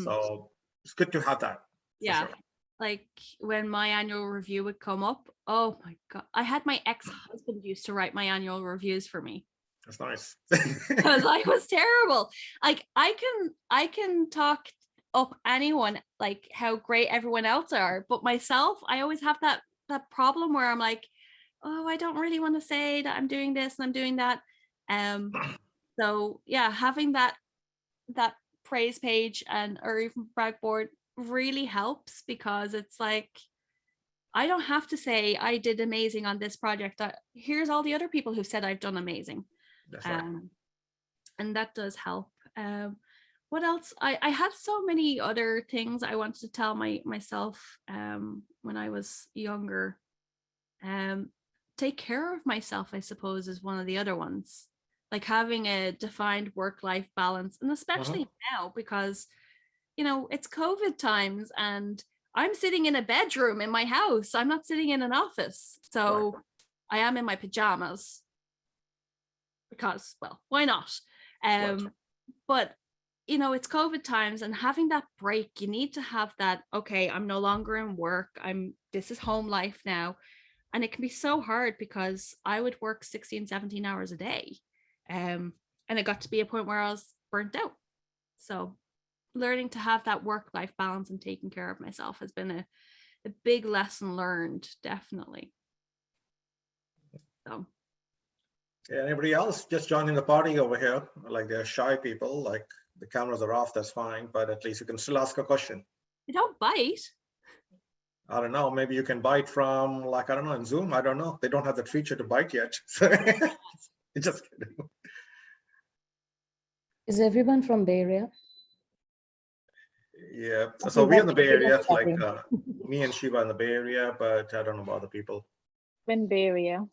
S5: So it's good to have that.
S2: Yeah.
S5: Sure.
S2: Like when my annual review would come up, oh my God, I had my ex-husband used to write my annual reviews for me.
S5: That's nice.
S2: Because I was terrible. Like I can talk up anyone, like how great everyone else are, but myself, I always have that problem where I'm like, oh, I don't really want to say that I'm doing this and I'm doing that. So yeah, having that praise page or even blackboard really helps, because it's like, I don't have to say I did amazing on this project. Here's all the other people who've said I've done amazing.
S5: That's right.
S2: And that does help. What else? I had so many other things I wanted to tell myself when I was younger. Take care of myself, I suppose, is one of the other ones. Like having a defined work-life balance, and especially now, because, you know, it's COVID times and I'm sitting in a bedroom in my house. I'm not sitting in an office. So I am in my pajamas because, well, why not? But, you know, it's COVID times, and having that break, you need to have that, okay, I'm no longer in work. This is home life now. And it can be so hard, because I would work 16, 17 hours a day. And it got to be a point where I was burnt out. So learning to have that work-life balance and taking care of myself has been a big lesson learned, definitely. So.
S5: Yeah, anybody else just joining the party over here? Like, they're shy people, like the cameras are off, that's fine, but at least you can still ask a question.
S2: I don't bite.
S5: I don't know, maybe you can bite from, like, I don't know, in Zoom, I don't know. They don't have that feature to bite yet. Just kidding.
S6: Is everyone from Bay Area?
S5: Yeah, so we're in the Bay Area, like me and Shiva in the Bay Area, but I don't know about other people.
S7: In Bay Area.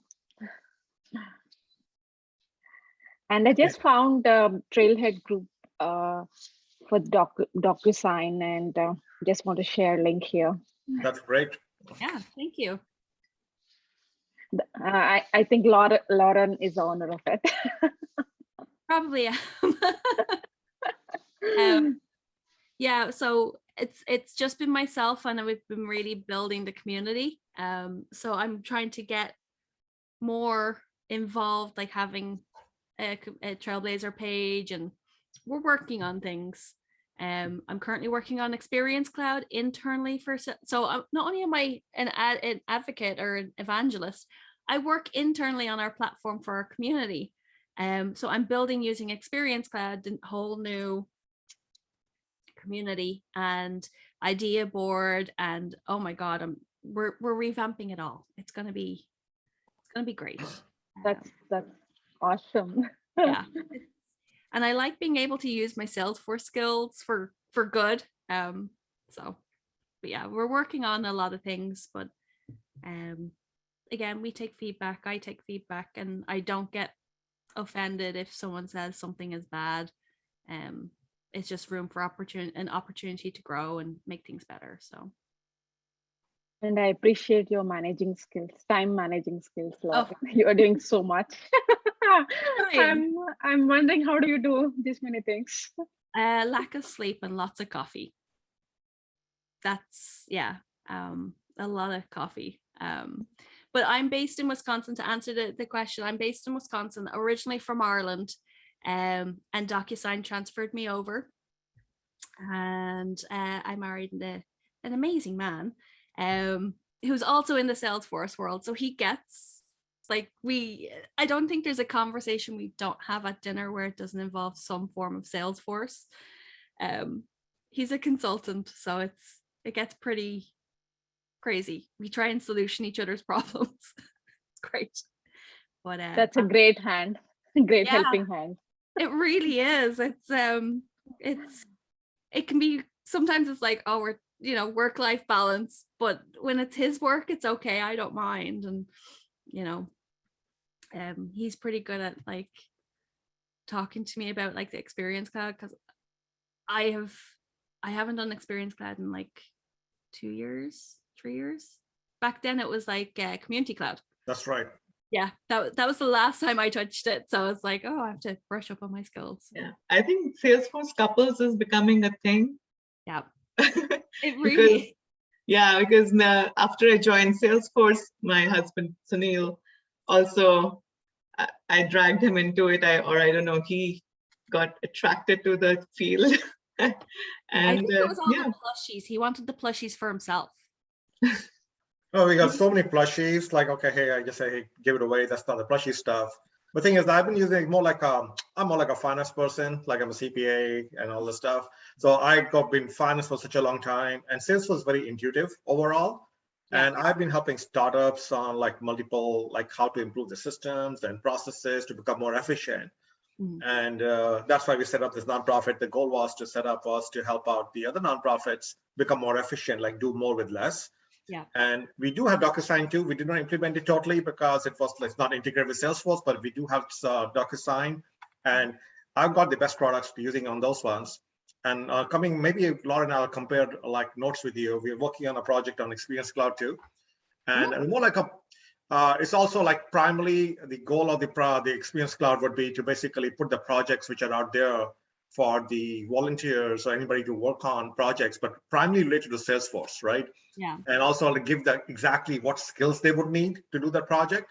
S7: And I just found a Trailhead group for DocuSign, and just want to share a link here.
S5: That's great.
S2: Yeah, thank you.
S7: I think Lauren is the owner of it.
S2: Probably am. Yeah, so it's just been myself, and we've been really building the community. So I'm trying to get more involved, like having a Trailblazer page, and we're working on things. I'm currently working on Agreementclaude internally so not only am I an advocate or an evangelist, I work internally on our platform for our community. So I'm building using Agreementclaude a whole new community and idea board, and oh my god, we're revamping it all. It's gonna be great.
S7: That's awesome.
S2: Yeah, and I like being able to use my Salesforce skills for good. So, but yeah, we're working on a lot of things, but again, we take feedback. I take feedback, and I don't get offended if someone says something is bad. It's just room for an opportunity to grow and make things better. So.
S7: And I appreciate your managing skills, time managing skills.
S2: Oh.
S7: You are doing so much.
S2: Brilliant.
S7: I'm wondering, how do you do these many things?
S2: Lack of sleep and lots of coffee. That's a lot of coffee. But I'm based in Wisconsin. To answer the question, I'm based in Wisconsin, originally from Ireland, and DocuSign transferred me over, and I married an amazing man who's also in the Salesforce world. So he gets, like, I don't think there's a conversation we don't have at dinner where it doesn't involve some form of Salesforce. He's a consultant, so it gets pretty crazy. We try and solution each other's problems. It's great. But
S7: that's a great hand, great helping hand.
S2: It really is. It can be, sometimes it's like, oh, we're, work-life balance, but when it's his work, it's okay. I don't mind. And he's pretty good at like talking to me about like the Agreementclaude, because I haven't done Agreementclaude in like 2 years, 3 years. Back then it was like Community Cloud.
S5: That's right.
S2: Yeah, that was the last time I touched it. So it's like, oh, I have to brush up on my skills.
S1: Yeah, I think Salesforce couples is becoming a thing.
S2: Yeah, it really is.
S1: Yeah, because now, after I joined Salesforce, my husband Sunil also, I dragged him into it. I don't know, he got attracted to the field. And
S2: I think it was all the plushies. He wanted the plushies for himself.
S5: Oh, we got so many plushies. Like, okay, hey, I just say, hey, give it away. That's not the plushie stuff. The thing is, I've been using I'm more like a finance person. Like, I'm a CPA and all this stuff. So I got been finance for such a long time, and Salesforce is very intuitive overall. Yeah. And I've been helping startups on like multiple, like how to improve the systems and processes to become more efficient. Mm-hmm. And that's why we set up this nonprofit. The goal was to help out the other nonprofits become more efficient, like do more with less.
S2: Yeah.
S5: And we do have DocuSign too. We did not implement it totally because it was like not integrated with Salesforce, but we do have DocuSign, and I've got the best products using on those ones. And coming, maybe Lauren and I'll compare like notes with you. We're working on a project on Agreementclaude too, and more like it's also like primarily the goal of the Agreementclaude would be to basically put the projects which are out there for the volunteers or anybody to work on projects, but primarily related to Salesforce, right?
S2: Yeah.
S5: And also to give them exactly what skills they would need to do that project.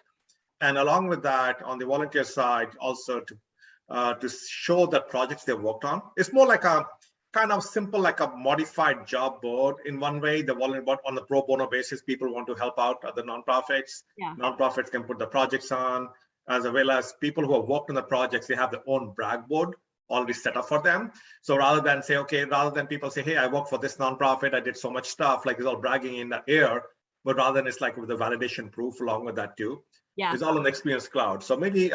S5: And along with that, on the volunteer side, also to show the projects they worked on. It's more like a kind of simple, like a modified job board in one way. The volunteer board on the pro bono basis, people want to help out other nonprofits.
S2: Yeah.
S5: Nonprofits can put the projects on, as well as people who have worked on the projects, they have their own blackboard already set up for them. So rather than people say, hey, I work for this nonprofit, I did so much stuff, like it's all bragging in the air, but rather than it's like with the validation proof along with that too.
S2: Yeah.
S5: It's all on the Agreementclaude. So maybe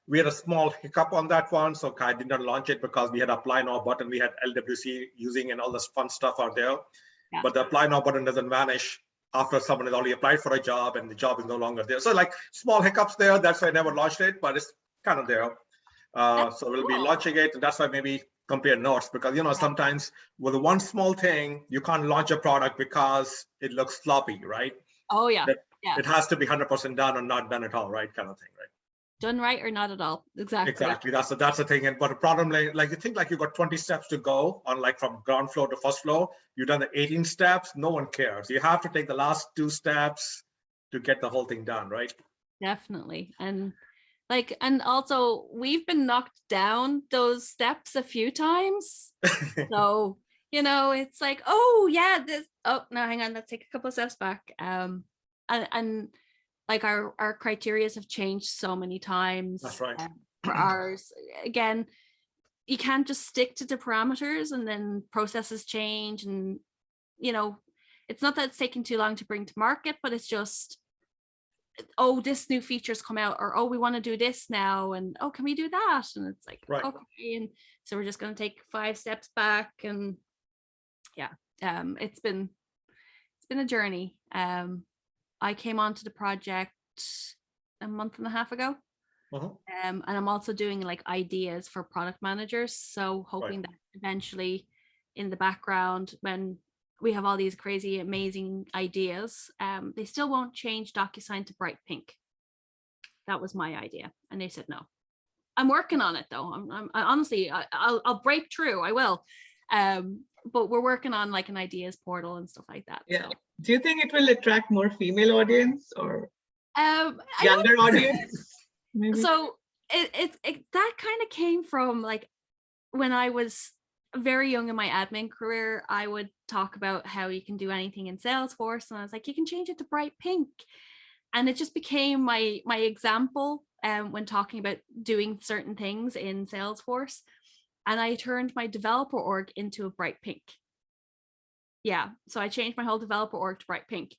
S5: we had a small hiccup on that one. So I did not launch it because we had apply now button. We had LWC using and all this fun stuff out there.
S2: Yeah.
S5: But the apply now button doesn't vanish after someone has already applied for a job and the job is no longer there. So like small hiccups there. That's why I never launched it, but it's kind of there. So we'll be launching it. And that's why maybe compare notes, because sometimes with one small thing, you can't launch a product because it looks sloppy, right?
S2: Oh yeah.
S5: It has to be 100% done or not done at all, right? Kind of thing, right?
S2: Done right or not at all. Exactly.
S5: Exactly. That's the thing. And but the problem, like you think like you got 20 steps to go on, like from ground floor to first floor. You've done the 18 steps. No one cares. You have to take the last 2 steps to get the whole thing done, right?
S2: Definitely. And also we've been knocked down those steps a few times. So, it's like, oh yeah, no, hang on, let's take a couple of steps back. And like our criterias have changed so many times.
S5: That's right.
S2: For ours, again, you can't just stick to the parameters, and then processes change, and it's not that it's taking too long to bring to market, but it's just, oh, this new feature's come out, or oh, we want to do this now, and oh, can we do that? And it's like,
S5: right.
S2: Okay, and so we're just going to take 5 steps back, and yeah, it's been a journey. I came onto the project a month and a half ago. And I'm also doing like ideas for product managers. So hoping that eventually in the background, when we have all these crazy, amazing ideas, they still won't change DocuSign to bright pink. That was my idea. And they said, no. I'm working on it though. I honestly, I'll break through, I will. But we're working on like an ideas portal and stuff like that.
S1: Yeah.
S2: So.
S1: Do you think it will attract more female audience or younger audience? Maybe?
S2: So it that kind of came from like when I was very young in my admin career. I would talk about how you can do anything in Salesforce, and I was like, you can change it to bright pink, and it just became my example when talking about doing certain things in Salesforce. And I turned my developer org into a bright pink. Yeah, so I changed my whole developer org to bright pink.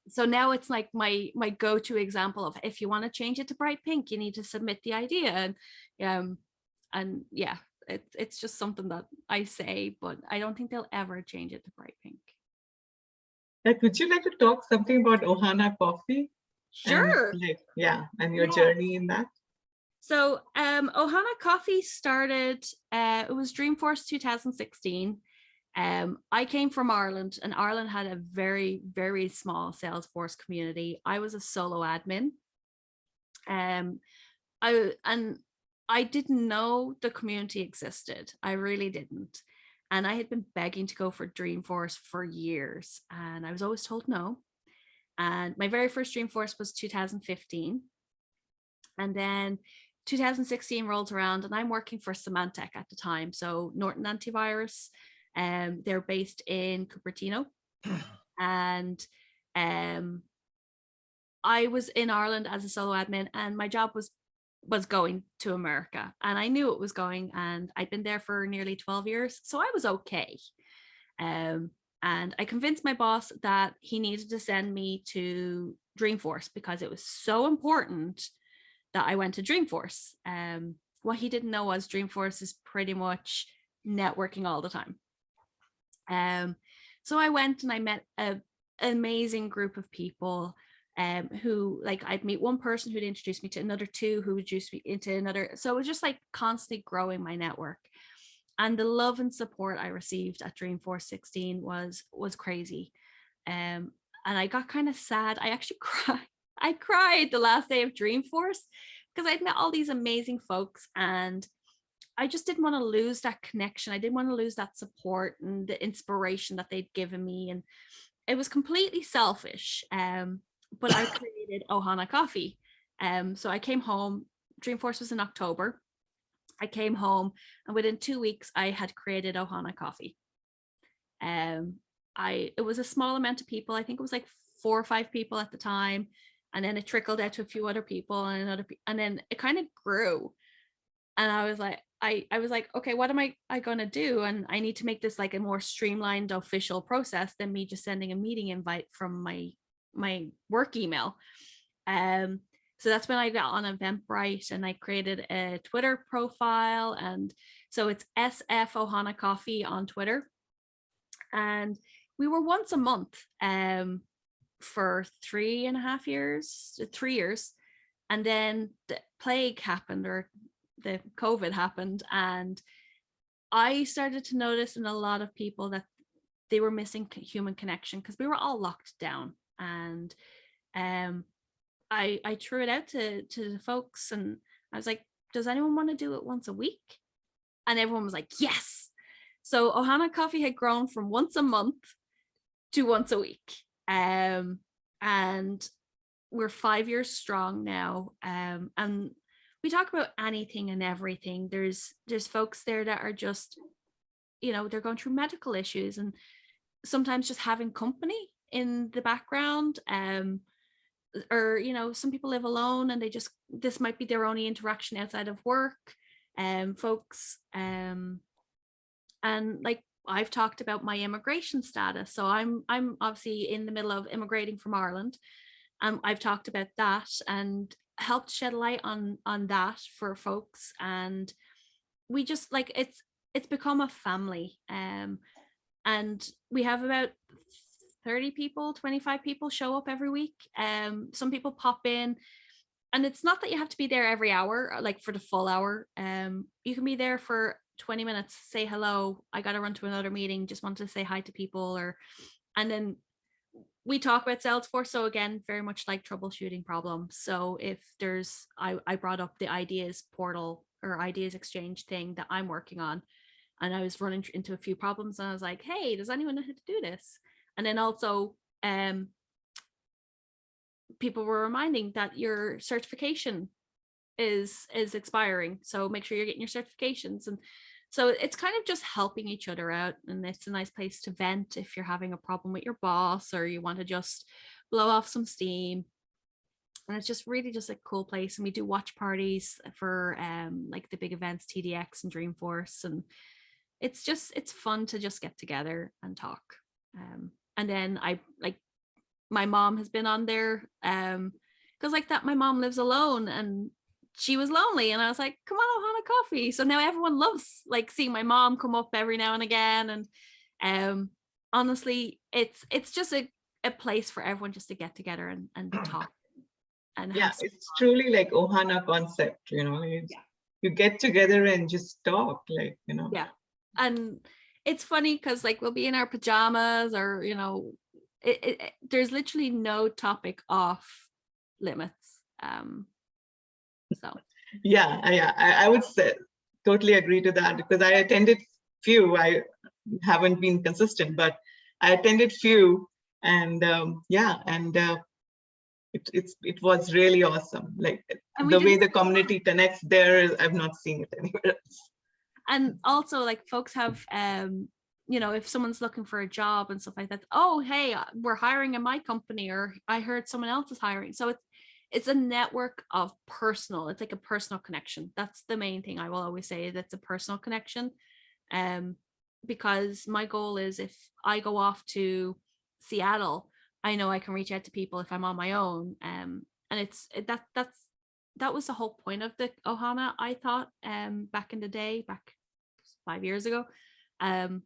S2: So now it's like my go-to example of, if you want to change it to bright pink, you need to submit the idea. And yeah, it's just something that I say, but I don't think they'll ever change it to bright pink.
S1: Would you like to talk something about Ohana Coffee?
S2: Sure.
S1: And your journey in that?
S2: So Ohana Coffee started, it was Dreamforce 2016. I came from Ireland, and Ireland had a very, very small Salesforce community. I was a solo admin. I didn't know the community existed. I really didn't. And I had been begging to go for Dreamforce for years, and I was always told no. And my very first Dreamforce was 2015. And then 2016 rolls around, and I'm working for Symantec at the time. So Norton Antivirus, they're based in Cupertino. And I was in Ireland as a solo admin, and my job was going to America, and I knew it was going, and I'd been there for nearly 12 years. So I was okay. And I convinced my boss that he needed to send me to Dreamforce because it was so important that I went to Dreamforce. What he didn't know was Dreamforce is pretty much networking all the time. So I went and I met an amazing group of people who, like, I'd meet one person who'd introduce me to another 2 who would introduce me into another. So it was just like constantly growing my network. And the love and support I received at Dreamforce 16 was crazy. And I got kind of sad. I actually cried. I cried the last day of Dreamforce because I'd met all these amazing folks, and I just didn't want to lose that connection. I didn't want to lose that support and the inspiration that they'd given me. And it was completely selfish. But I created Ohana Coffee. So I came home. Dreamforce was in October. I came home, and within 2 weeks, I had created Ohana Coffee. It was a small amount of people. I think it was like 4 or 5 people at the time. And then it trickled out to a few other people, and then it kind of grew. And I was like, okay, what am I going to do? And I need to make this like a more streamlined official process than me just sending a meeting invite from my work email. So that's when I got on Eventbrite, and I created a Twitter profile. And so it's SF Ohana Coffee on Twitter. And we were once a month for 3.5 years, 3 years. And then the plague happened, or the COVID happened. And I started to notice in a lot of people that they were missing human connection because we were all locked down. And I threw it out to the folks, and I was like, does anyone want to do it once a week? And everyone was like, yes. So Ohana Coffee had grown from once a month to once a week. And we're 5 years strong now. And we talk about anything and everything. There's folks there that are just, you know, they're going through medical issues, and sometimes just having company in the background. Or, you know, some people live alone and this might be their only interaction outside of work. Folks, and like I've talked about my immigration status. So I'm obviously in the middle of immigrating from Ireland. I've talked about that and helped shed light on that for folks. And we just like, it's become a family. And we have about 30 people, 25 people show up every week. Some people pop in, and it's not that you have to be there every hour, like for the full hour. You can be there for 20 minutes, say hello, I got to run to another meeting, just want to say hi to people, and then we talk about Salesforce. So again, very much like troubleshooting problems. So if there's, I brought up the ideas portal or ideas exchange thing that I'm working on, and I was running into a few problems, and I was like, hey, does anyone know how to do this? And then also people were reminding that your certification is expiring, so make sure you're getting your certifications. And so it's kind of just helping each other out, and it's a nice place to vent if you're having a problem with your boss or you want to just blow off some steam. And it's just really just a cool place. And we do watch parties for like the big events, TDX and Dreamforce, and it's fun to just get together and talk. And then my mom has been on there because like that, my mom lives alone and she was lonely, and I was like, come on, Ohana Coffee. So now everyone loves like seeing my mom come up every now and again. And honestly, it's just a place for everyone just to get together and talk. And
S1: yeah, it's truly like Ohana concept, you know, you get together and just talk, like, you know.
S2: Yeah. And it's funny because like we'll be in our pajamas, or, you know, there's literally no topic off limits. So
S1: yeah, I would say totally agree to that, because I attended few. I haven't been consistent, but I attended few, and it was really awesome. Like the way the community connects there, I've not seen it anywhere else.
S2: And also like folks have you know, if someone's looking for a job and stuff like that, oh hey, we're hiring in my company, or I heard someone else is hiring. So it's a network of personal, it's like a personal connection. That's the main thing I will always say, that's a personal connection. Because my goal is, if I go off to Seattle, I know I can reach out to people if I'm on my own. And that was the whole point of the Ohana, I thought, back in the day, back 5 years ago. And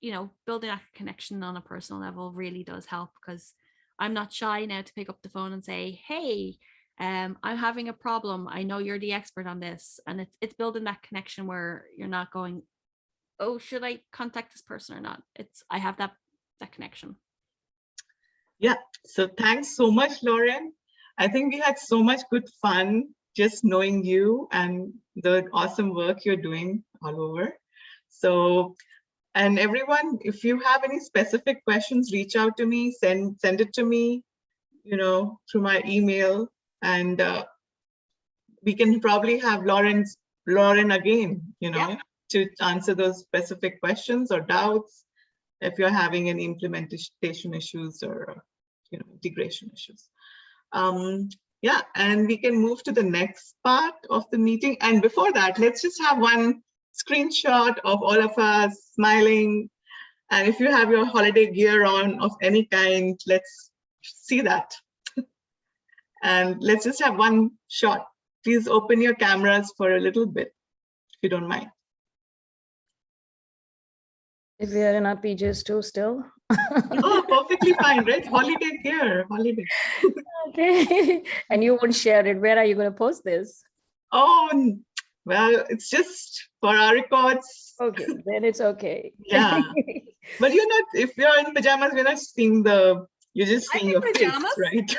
S2: you know, building that connection on a personal level really does help, because I'm not shy now to pick up the phone and say, hey, I'm having a problem, I know you're the expert on this. And it's building that connection where you're not going, oh, should I contact this person or not? I have that connection.
S1: Yeah, so thanks so much, Lauren. I think we had so much good fun just knowing you and the awesome work you're doing all over. So, and everyone, if you have any specific questions, reach out to me, send it to me, you know, through my email, and we can probably have Lauren again, you know, to answer those specific questions or doubts if you're having any implementation issues or, you know, integration issues. Yeah, and we can move to the next part of the meeting. And before that, let's just have one screenshot of all of us smiling. And if you have your holiday gear on of any kind, let's see that. And let's just have one shot. Please open your cameras for a little bit, if you don't mind.
S6: If we are in our PJs too still.
S1: Oh, perfectly fine, right? Holiday gear, holiday.
S6: Okay. And you won't share it. Where are you going to post this?
S1: Oh, well, it's just for our records.
S6: Okay, then it's okay.
S1: Yeah. But you're not, if you're in pajamas, we're not seeing you're just seeing your face, right?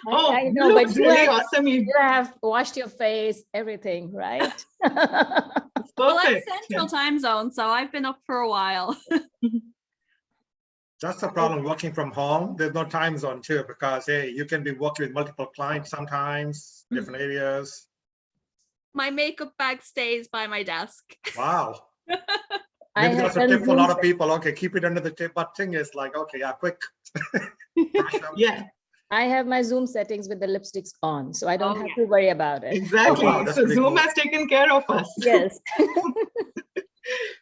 S1: Oh,
S6: I
S1: you
S6: know,
S1: look
S6: but you
S1: really
S6: have,
S1: awesome.
S6: you have washed your face, everything, right?
S1: It's
S2: Well, I'm
S1: perfect.
S2: Central Time Zone, so I've been up for a while.
S5: That's the problem working from home. There's no time zone too, because hey, you can be working with multiple clients sometimes, different areas.
S2: My makeup bag stays by my desk.
S5: Wow.
S6: I
S5: Maybe
S6: have
S5: that's a tip for a
S6: Zoom
S5: lot of people. Okay, keep it under the tip, but thing is like, okay, yeah, quick.
S1: Yeah,
S6: I have my Zoom settings with the lipsticks on, so I don't
S2: Oh,
S6: have
S2: yeah.
S6: to worry about it.
S1: exactly.
S5: Oh, wow, that's
S1: So
S5: pretty
S1: Zoom
S5: cool.
S1: has taken care of us.
S6: Yes.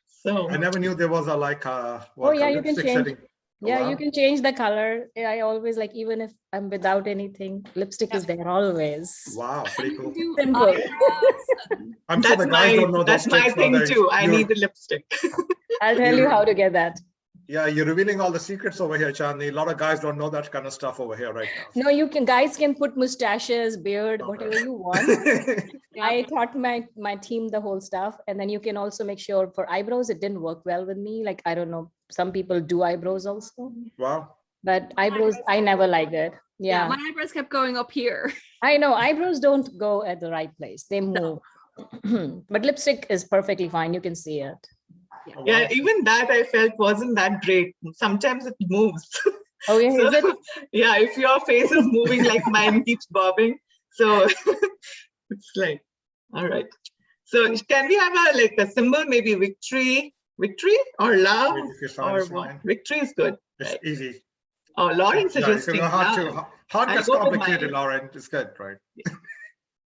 S1: So
S5: I never knew there was a like
S6: Oh
S5: what
S6: yeah,
S5: a
S6: you can
S5: lipstick
S6: change.
S5: setting. Oh,
S6: Yeah,
S5: wow.
S6: you can change the color. I always like, even if I'm without anything, lipstick is there always.
S5: Wow, pretty cool.
S2: Do
S6: Simple.
S2: eyebrows and-
S5: I'm sure the guys don't know those
S1: that's my
S5: tricks. so
S1: thing
S5: they-
S1: too. I
S5: you're-
S1: need the lipstick.
S6: I'll tell you how to get that.
S5: Yeah, you're revealing all the secrets over here, Chandni. A lot of guys don't know that kind of stuff over here right now.
S6: No, you can, guys can put mustaches, beard, whatever you want. I taught my team the whole stuff. And then you can also make sure for eyebrows, it didn't work well with me. Like, I don't know, some people do eyebrows also,
S5: Wow.
S6: but eyebrows, I never liked it.
S2: yeah,
S6: Yeah,
S2: my eyebrows kept going up here.
S6: I know eyebrows don't go at the right place. They move. But lipstick is perfectly fine. You can see it.
S5: Oh,
S1: Yeah,
S5: wow.
S1: even that I felt wasn't that great. Sometimes it moves.
S6: Oh yeah,
S1: So,
S6: is it?
S1: yeah, if your face is moving like mine keeps bobbing. So it's like, all right. So can we have a symbol, maybe victory or love
S5: If you sign
S1: or
S5: is
S1: what?
S5: fine.
S1: Victory is good.
S5: It's
S1: Right.
S5: easy.
S1: Oh, Lauren
S5: Yeah, you
S1: suggesting
S5: can go hard
S1: love.
S5: to hard
S1: I'll
S5: gets
S1: go with
S5: complicated,
S1: mine.
S5: Lauren. It's good, right?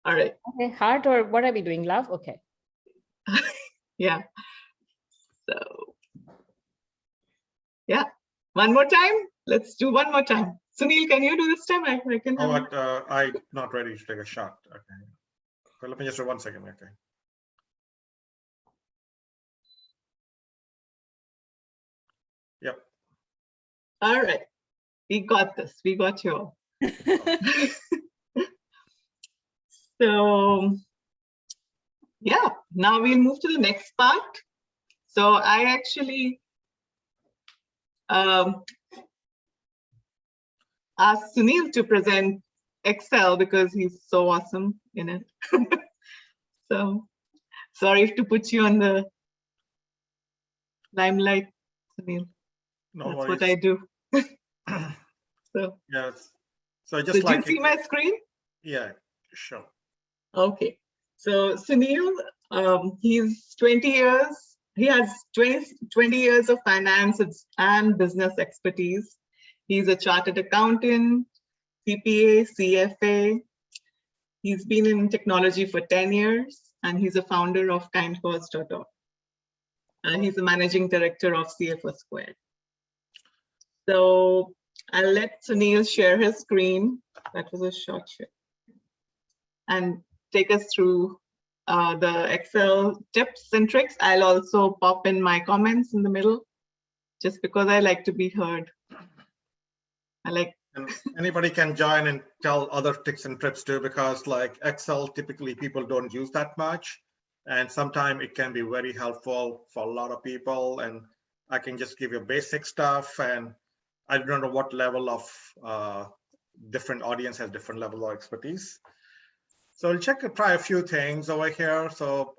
S1: All right.
S6: Okay, heart, or what are we doing? Love? Okay.
S1: Yeah. So yeah, one more time. Let's do one more time. Sunil, can you do this time? I can.
S5: Oh, I'm not ready to take a shot. Okay. So let me just do 1 second. Okay. Yep.
S1: All right. We got this. We got you all. So yeah, now we'll move to the next part. So I actually asked Sunil to present Excel because he's so awesome in it. So sorry to put you on the limelight, Sunil.
S5: No
S1: That's
S5: worries.
S1: what I do. So
S5: Yes. So just
S1: did
S5: like
S1: you see my screen?
S5: yeah, sure.
S1: Okay. So Sunil, he's 20 years. He has 20 years of finance and business expertise. He's a chartered accountant, CPA, CFA. He's been in technology for 10 years, and he's a founder of kindcause.org. And he's the managing director of CFO Squared. So I'll let Sunil share his screen. That was a short share. And take us through the Excel tips and tricks. I'll also pop in my comments in the middle, just because I like to be heard.
S5: And anybody can join and tell other tips and trips too, because like Excel, typically people don't use that much. And sometimes it can be very helpful for a lot of people. And I can just give you basic stuff. And I don't know what level of different audience has different level of expertise. So I'll try a few things over here. So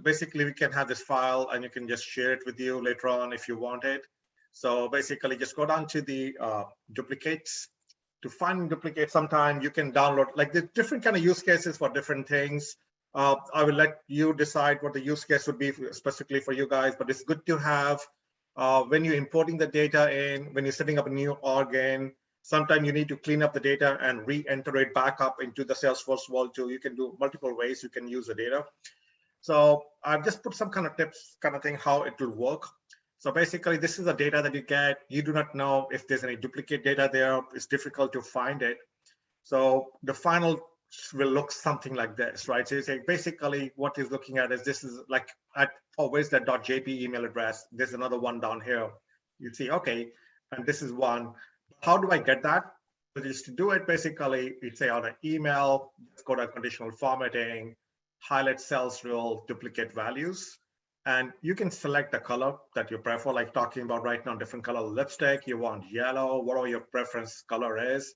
S5: we can have this file and you can just share it with you later on if you want it. So basically just go down to the duplicates. To find duplicate, sometime you can download, like the different kind of use cases for different things. I will let you decide what the use case would be specifically for you guys, but it's good to have when you're importing the data in, when you're setting up a new organ, sometimes you need to clean up the data and re-enter it back up into the Salesforce world too. You can do multiple ways you can use the data. So I've just put some kind of tips, kind of thing, how it will work. So basically, this is the data that you get. You do not know if there's any duplicate data there. It's difficult to find it. So the final will look something like this, right? So you say basically what he's looking at is this is like where's that .jp email address? There's another one down here. You see, okay, and this is one. How do I get that? So just to do it, basically, you'd say on an email, just go to conditional formatting, highlight cells rule, duplicate values. And you can select the color that you prefer, like talking about right now, different color lipstick, you want yellow, whatever your preference color is.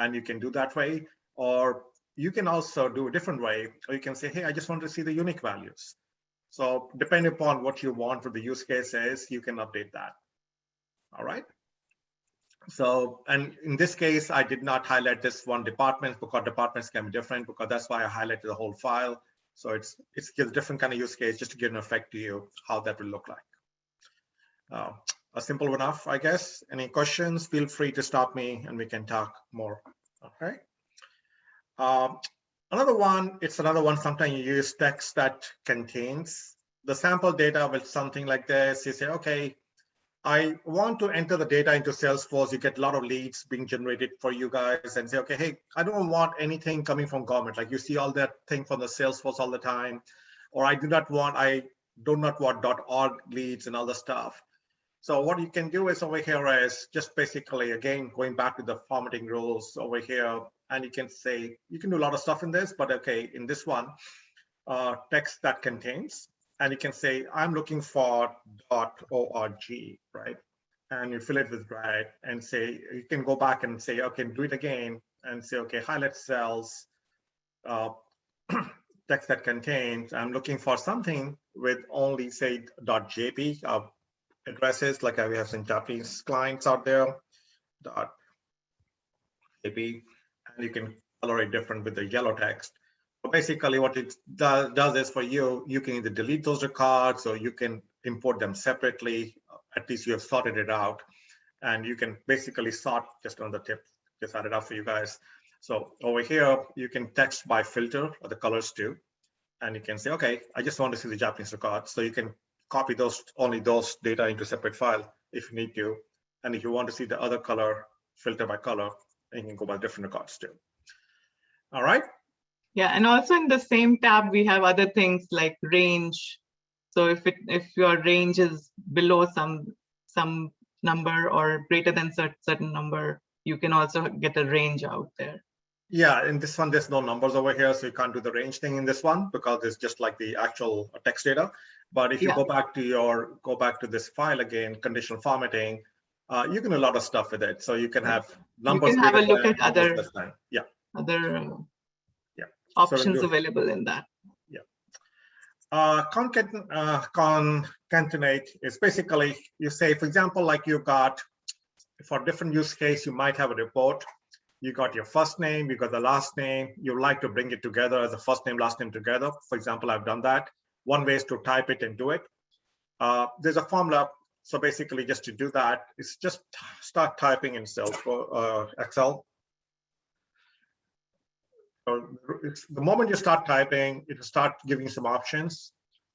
S5: and you can do that way. Or you can also do a different way, or you can say, hey, I just want to see the unique values. So depending upon what you want for the use case is, you can update that. All right. So, and in this case, I did not highlight this one department because departments can be different, because that's why I highlighted the whole file. So it's gives different kind of use case just to give an effect to you how that will look like. A simple enough, I guess. Any questions? Feel free to stop me and we can talk more. Okay. Another one, it's another one. Sometimes you use text that contains the sample data with something like this. You say, okay, I want to enter the data into Salesforce. You get a lot of leads being generated for you guys and say, okay, hey, I don't want anything coming from government. Like you see all that thing from the Salesforce all the time, or I do not want .org leads and all the stuff. So what you can do is over here is just basically, again, going back to the formatting rules over here, and you can say, you can do a lot of stuff in this, but okay, in this one, text that contains, and you can say, I'm looking for .org, right? And you fill it with right and say, you can go back and say, okay, do it again and say, okay, highlight cells, text that contains, I'm looking for something with only say .jp addresses, like we have some Japanese clients out there, .jp, and you can color it different with the yellow text. So basically what it does is for you, you can either delete those records or you can import them separately. At least you have sorted it out, and you can basically sort, just another tip, just add it up for you guys. So over here, you can text by filter or the colors too. And you can say, okay, I just want to see the Japanese records. So you can copy only those data into a separate file if you need to. And if you want to see the other color, filter by color, and you can go by different records too. All right.
S1: Yeah, and also in the same tab, we have other things like range. So if your range is below some number or greater than certain number, you can also get a range out there.
S5: Yeah, in this one, there's no numbers over here, so you can't do the range thing in this one because it's just like the actual text data. But if you go back to this file again, conditional formatting, you can do a lot of stuff with it. So you can have numbers.
S1: You can have a look at other options available in that.
S5: Yeah. Concatenate is basically, you say, for example, like you got, for different use case, you might have a report. You got your first name, you got the last name. You like to bring it together as a first name, last name together. For example, I've done that. One way is to type it and do it. There's a formula. So basically, just to do that, it's just start typing in Excel. So the moment you start typing, it will start giving you some options.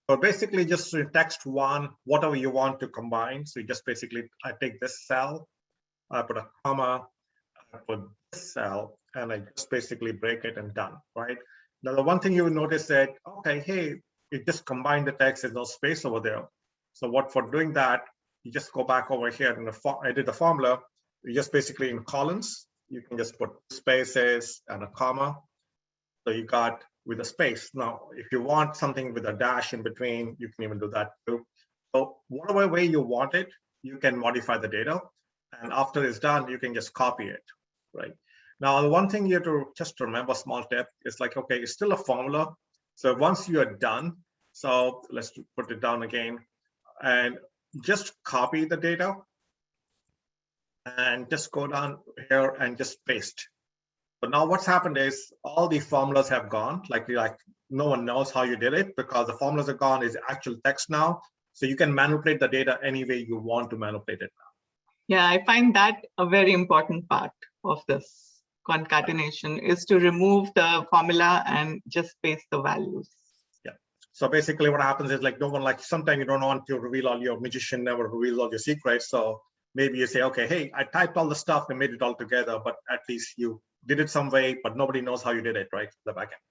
S5: So basically, just text one, whatever you want to combine. So you just basically, I take this cell, I put a comma, I put this cell, and I just basically break it and done, right? Now, the one thing you will notice that, okay, hey, it just combined the text, there's no space over there. So what for doing that, you just go back over here and I did the formula. You just basically in columns, you can just put spaces and a comma. So you got with a space. Now, if you want something with a dash in between, you can even do that too. So whatever way you want it, you can modify the data. And after it's done, you can just copy it, right? Now, the one thing you have to just remember, small tip, is like, okay, it's still a formula. So once you are done, so let's put it down again and just copy the data and just go down here and just paste. But now what's happened is all the formulas have gone, like no one knows how you did it because the formulas are gone, is actual text now. So you can manipulate the data any way you want to manipulate it now.
S1: Yeah, I find that a very important part of this concatenation is to remove the formula and just paste the values.
S5: Yeah. So basically what happens is like no one, like sometimes you don't want to reveal all your magician never reveals all your secrets. So maybe you say, okay, hey, I typed all the stuff and made it all together, but at least you did it some way, but nobody knows how you did it, right? The backend.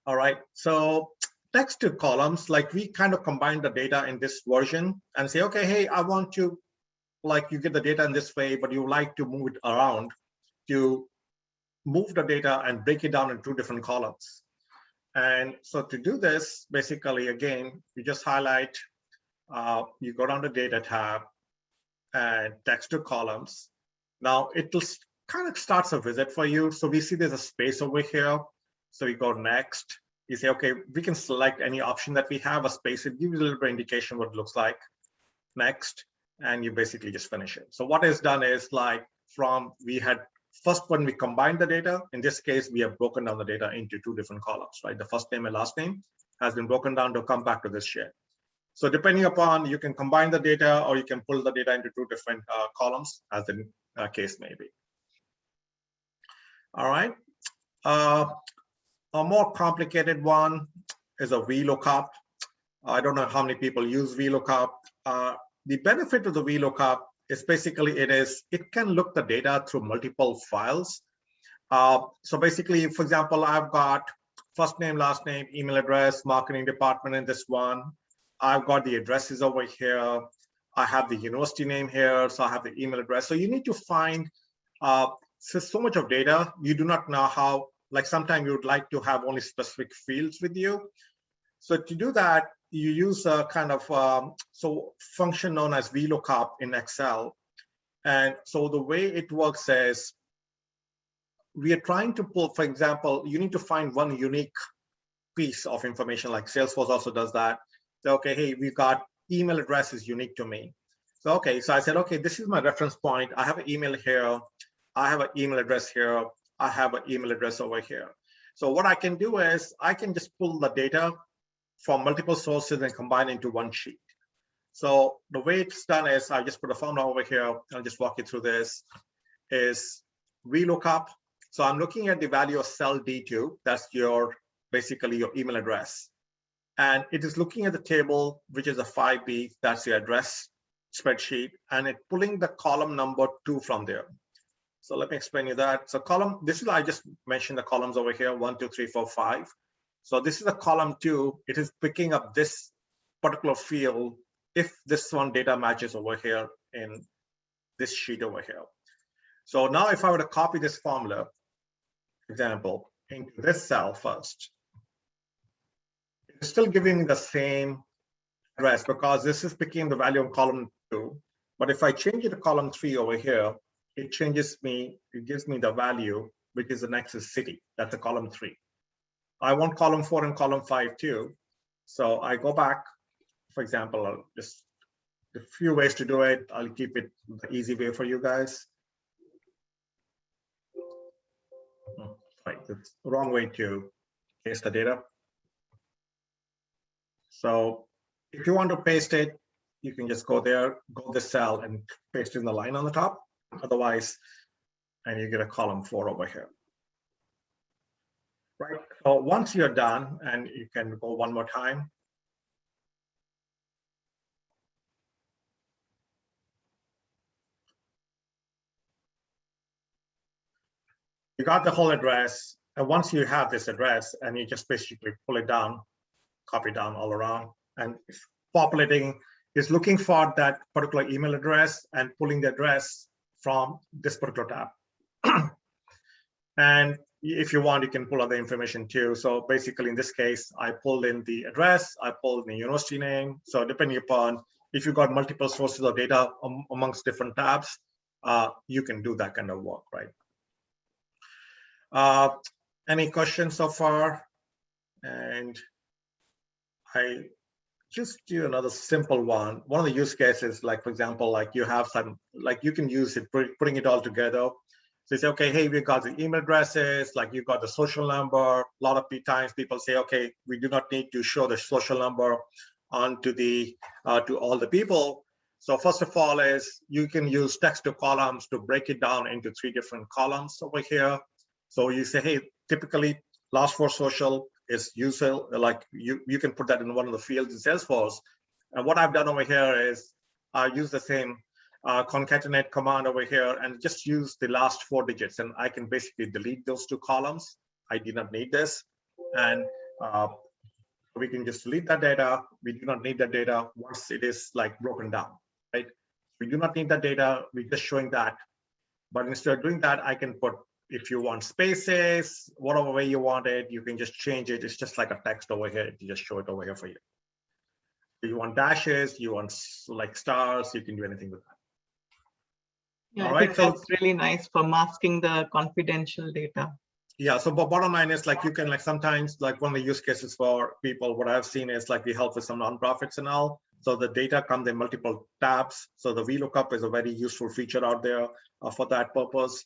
S5: All right. So text to columns, like we kind of combine the data in this version and say, okay, hey, I want to, like you get the data in this way, but you like to move it around to move the data and break it down in 2 different columns. And so to do this, basically, again, you just highlight, you go down to data tab and text to columns. Now it will kind of starts a visit for you. So we see there's a space over here. So we go next. You say, okay, we can select any option that we have, a space. It gives you a little bit of indication what it looks like. Next, and you basically just finish it. So what is done is like we had first when we combined the data, in this case, we have broken down the data into 2 different columns, right? The first name and last name has been broken down to come back to this share. So depending upon, you can combine the data or you can pull the data into 2 different columns as the case may be. All right. A more complicated one is a VLOOKUP. I don't know how many people use VLOOKUP. The benefit of the VLOOKUP is basically it can look the data through multiple files. So basically, for example, I've got first name, last name, email address, marketing department in this one. I've got the addresses over here. I have the university name here. So I have the email address. So you need to find so much of data. You do not know how, like sometimes you would like to have only specific fields with you. So to do that, you use a kind of function known as VLOOKUP in Excel. And so the way it works is we are trying to pull, for example, you need to find one unique piece of information, like Salesforce also does that. So, okay, hey, we've got email address is unique to me. So, okay, so I said, okay, this is my reference point. I have an email here. I have an email address here. I have an email address over here. So what I can do is I can just pull the data from multiple sources and combine into one sheet. So the way it's done is I just put a formula over here. I'll just walk you through this. Is VLOOKUP. So I'm looking at the value of cell D2. That's basically your email address. And it is looking at the table, which is a 5B. That's the address spreadsheet. And it's pulling the column number 2 from there. So let me explain you that. So I just mentioned the columns over here, 1, 2, 3, 4, 5. So this is a column 2. It is picking up this particular field if this one data matches over here in this sheet over here. So now if I were to copy this formula, for example, into this cell first, it's still giving me the same address because this is picking the value of column 2. But if I change it to column 3 over here, it gives me the value, which is the next is city. That's a column 3. I want column 4 and column 5 too. So I go back, for example, just a few ways to do it. I'll keep it the easy way for you guys. Right, that's the wrong way to paste the data. So if you want to paste it, you can just go there, go this cell and paste in the line on the top. Otherwise, and you get a column 4 over here. Right, so once you're done, and you can go one more time. You got the whole address, and once you have this address, and you just basically pull it down, copy down all around, and it's populating, it's looking for that particular email address and pulling the address from this particular tab. And if you want, you can pull other information too. So basically, in this case, I pulled in the address, I pulled in the university name. So depending upon if you've got multiple sources of data amongst different tabs, you can do that kind of work, right? Any questions so far? And I just do another simple one. One of the use cases, like for example, like you have some, like you can use it, putting it all together. So you say, okay, hey, we got the email addresses, like you got the social number. A lot of times people say, okay, we do not need to show the social number onto the to all the people. So first of all is you can use text to columns to break it down into 3 different columns over here. So you say, hey, typically last 4 social is usual, like you can put that in one of the fields in Salesforce. And what I've done over here is I use the same concatenate command over here and just use the last 4 digits, and I can basically delete those 2 columns. I do not need this, and we can just delete that data. We do not need that data once it is like broken down, right? We do not need that data. We're just showing that, but instead of doing that, I can put, if you want spaces, whatever way you want it, you can just change it. It's just like a text over here. You just show it over here for you. If you want dashes, you want like stars, you can do anything with that.
S1: Yeah,
S5: All
S1: I
S5: right,
S1: think
S5: so
S1: that's really nice for masking the confidential data.
S5: yeah, so bottom line is like you can like sometimes like one of the use cases for people, what I've seen is like we help with some nonprofits and all. So the data comes in multiple tabs. So the VLOOKUP is a very useful feature out there for that purpose.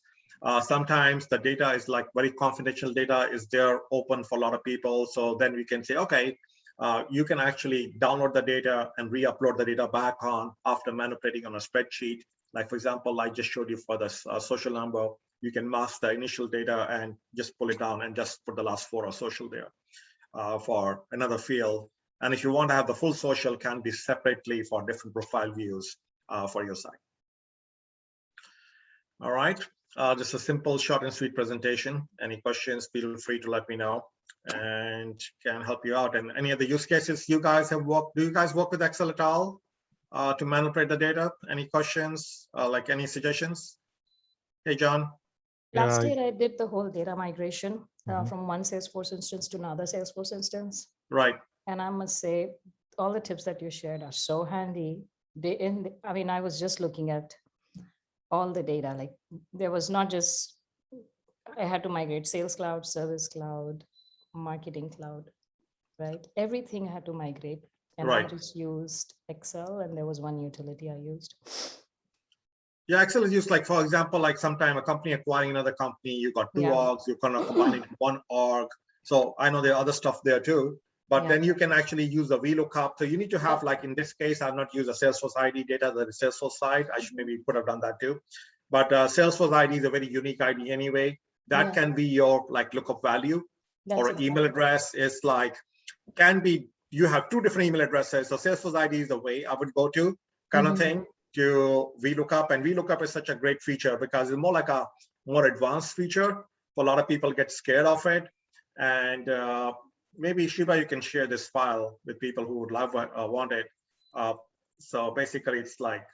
S5: Sometimes the data is like very confidential data is there open for a lot of people. So then we can say, okay, you can actually download the data and re-upload the data back on after manipulating on a spreadsheet. Like for example, I just showed you for the social number, you can mask the initial data and just pull it down and just put the last 4 of social there for another field. And if you want to have the full social, can be separately for different profile views for your site. All right, just a simple, short and sweet presentation. Any questions, feel free to let me know and can help you out. And any other use cases you guys have worked, do you guys work with Excel at all to manipulate the data? Any questions, like any suggestions? Hey, John.
S6: Last year, I did the whole data migration from one Salesforce instance to another Salesforce instance.
S5: Right.
S6: And I must say, all the tips that you shared are so handy. I mean, I was just looking at all the data. Like there was not just, I had to migrate Sales Cloud, Service Cloud, Marketing Cloud, right? Everything I had to migrate. And I just used Excel, and there was one utility I used.
S5: Yeah, Excel is used like, for example, like sometime a company acquiring another company, you got 2 orgs, you're gonna combine it in 1 org. So I know there are other stuff there too, but then you can actually use the VLOOKUP. So you need to have, like in this case, I've not used a Salesforce ID data, that is Salesforce side. I should maybe could have done that too. But Salesforce ID is a very unique ID anyway. That can be your like lookup value. Or an email address is like, can be, you have 2 different email addresses. So Salesforce ID is the way I would go to kind of thing. To VLOOKUP, and VLOOKUP is such a great feature because it's more like a more advanced feature. For a lot of people get scared of it, and maybe Shiva, you can share this file with people who would love want it. So basically, it's like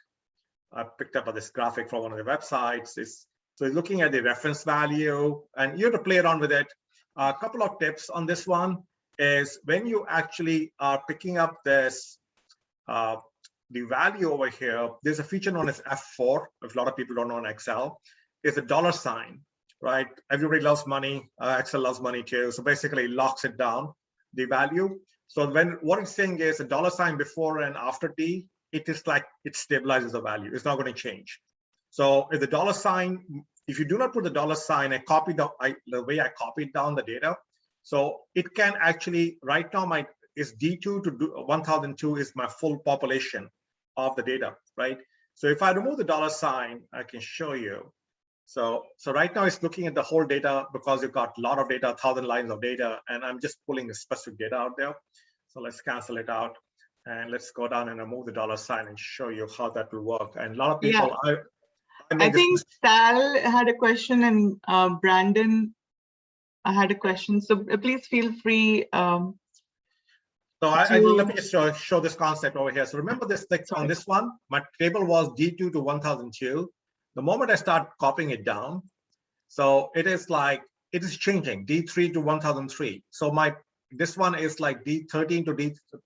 S5: I picked up this graphic from one of the websites. So it's looking at the reference value, and you have to play around with it. A couple of tips on this one is when you actually are picking up this. The value over here, there's a feature known as F4. If a lot of people don't know in Excel, is a $sign, right? Everybody loves money. Excel loves money too. So basically it locks it down, the value. So when what it's saying is a $sign before and after D, it is like it stabilizes the value. It's not going to change. So if the $sign, if you do not put the $sign, I copied the way I copied down the data. So it can actually, right now is D2 to 1002 is my full population of the data, right? So if I remove the $sign, I can show you. So right now it's looking at the whole data because you've got a lot of data, 1,000 lines of data, and I'm just pulling a specific data out there. So let's cancel it out and let's go down and remove the $sign and show you how that will work. And a lot of people,
S1: I think Sal had a question and Brandon had a question. So please feel free.
S5: So let me just show this concept over here. So remember this thing on this one, my table was D2 to 1002. The moment I start copying it down, so it is like, it is changing D3 to 1003. So this one is like D13 to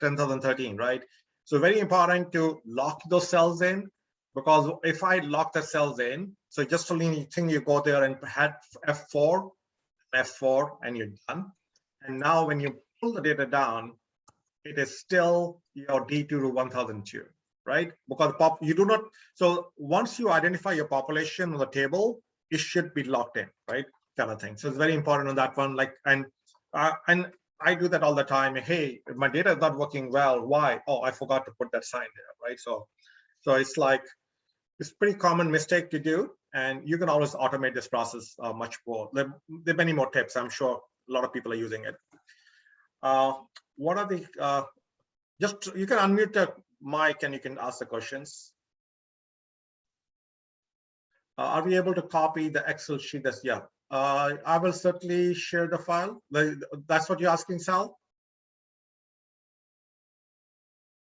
S5: D10013, right? So very important to lock those cells in, because if I lock the cells in, so just so you think you go there and had F4, and you're done. And now when you pull the data down, it is still your D2 to 1002, right? Because you do not, so once you identify your population on the table, it should be locked in, right? Kind of thing. So it's very important on that one. Like, and I do that all the time. Hey, if my data is not working well, why? Oh, I forgot to put that sign there, right? So it's like, it's pretty common mistake to do, and you can always automate this process much more. There are many more tips. I'm sure a lot of people are using it. What are the, just, you can unmute the mic and you can ask the questions. Are we able to copy the Excel sheet? I will certainly share the file. That's what you're asking, Sal?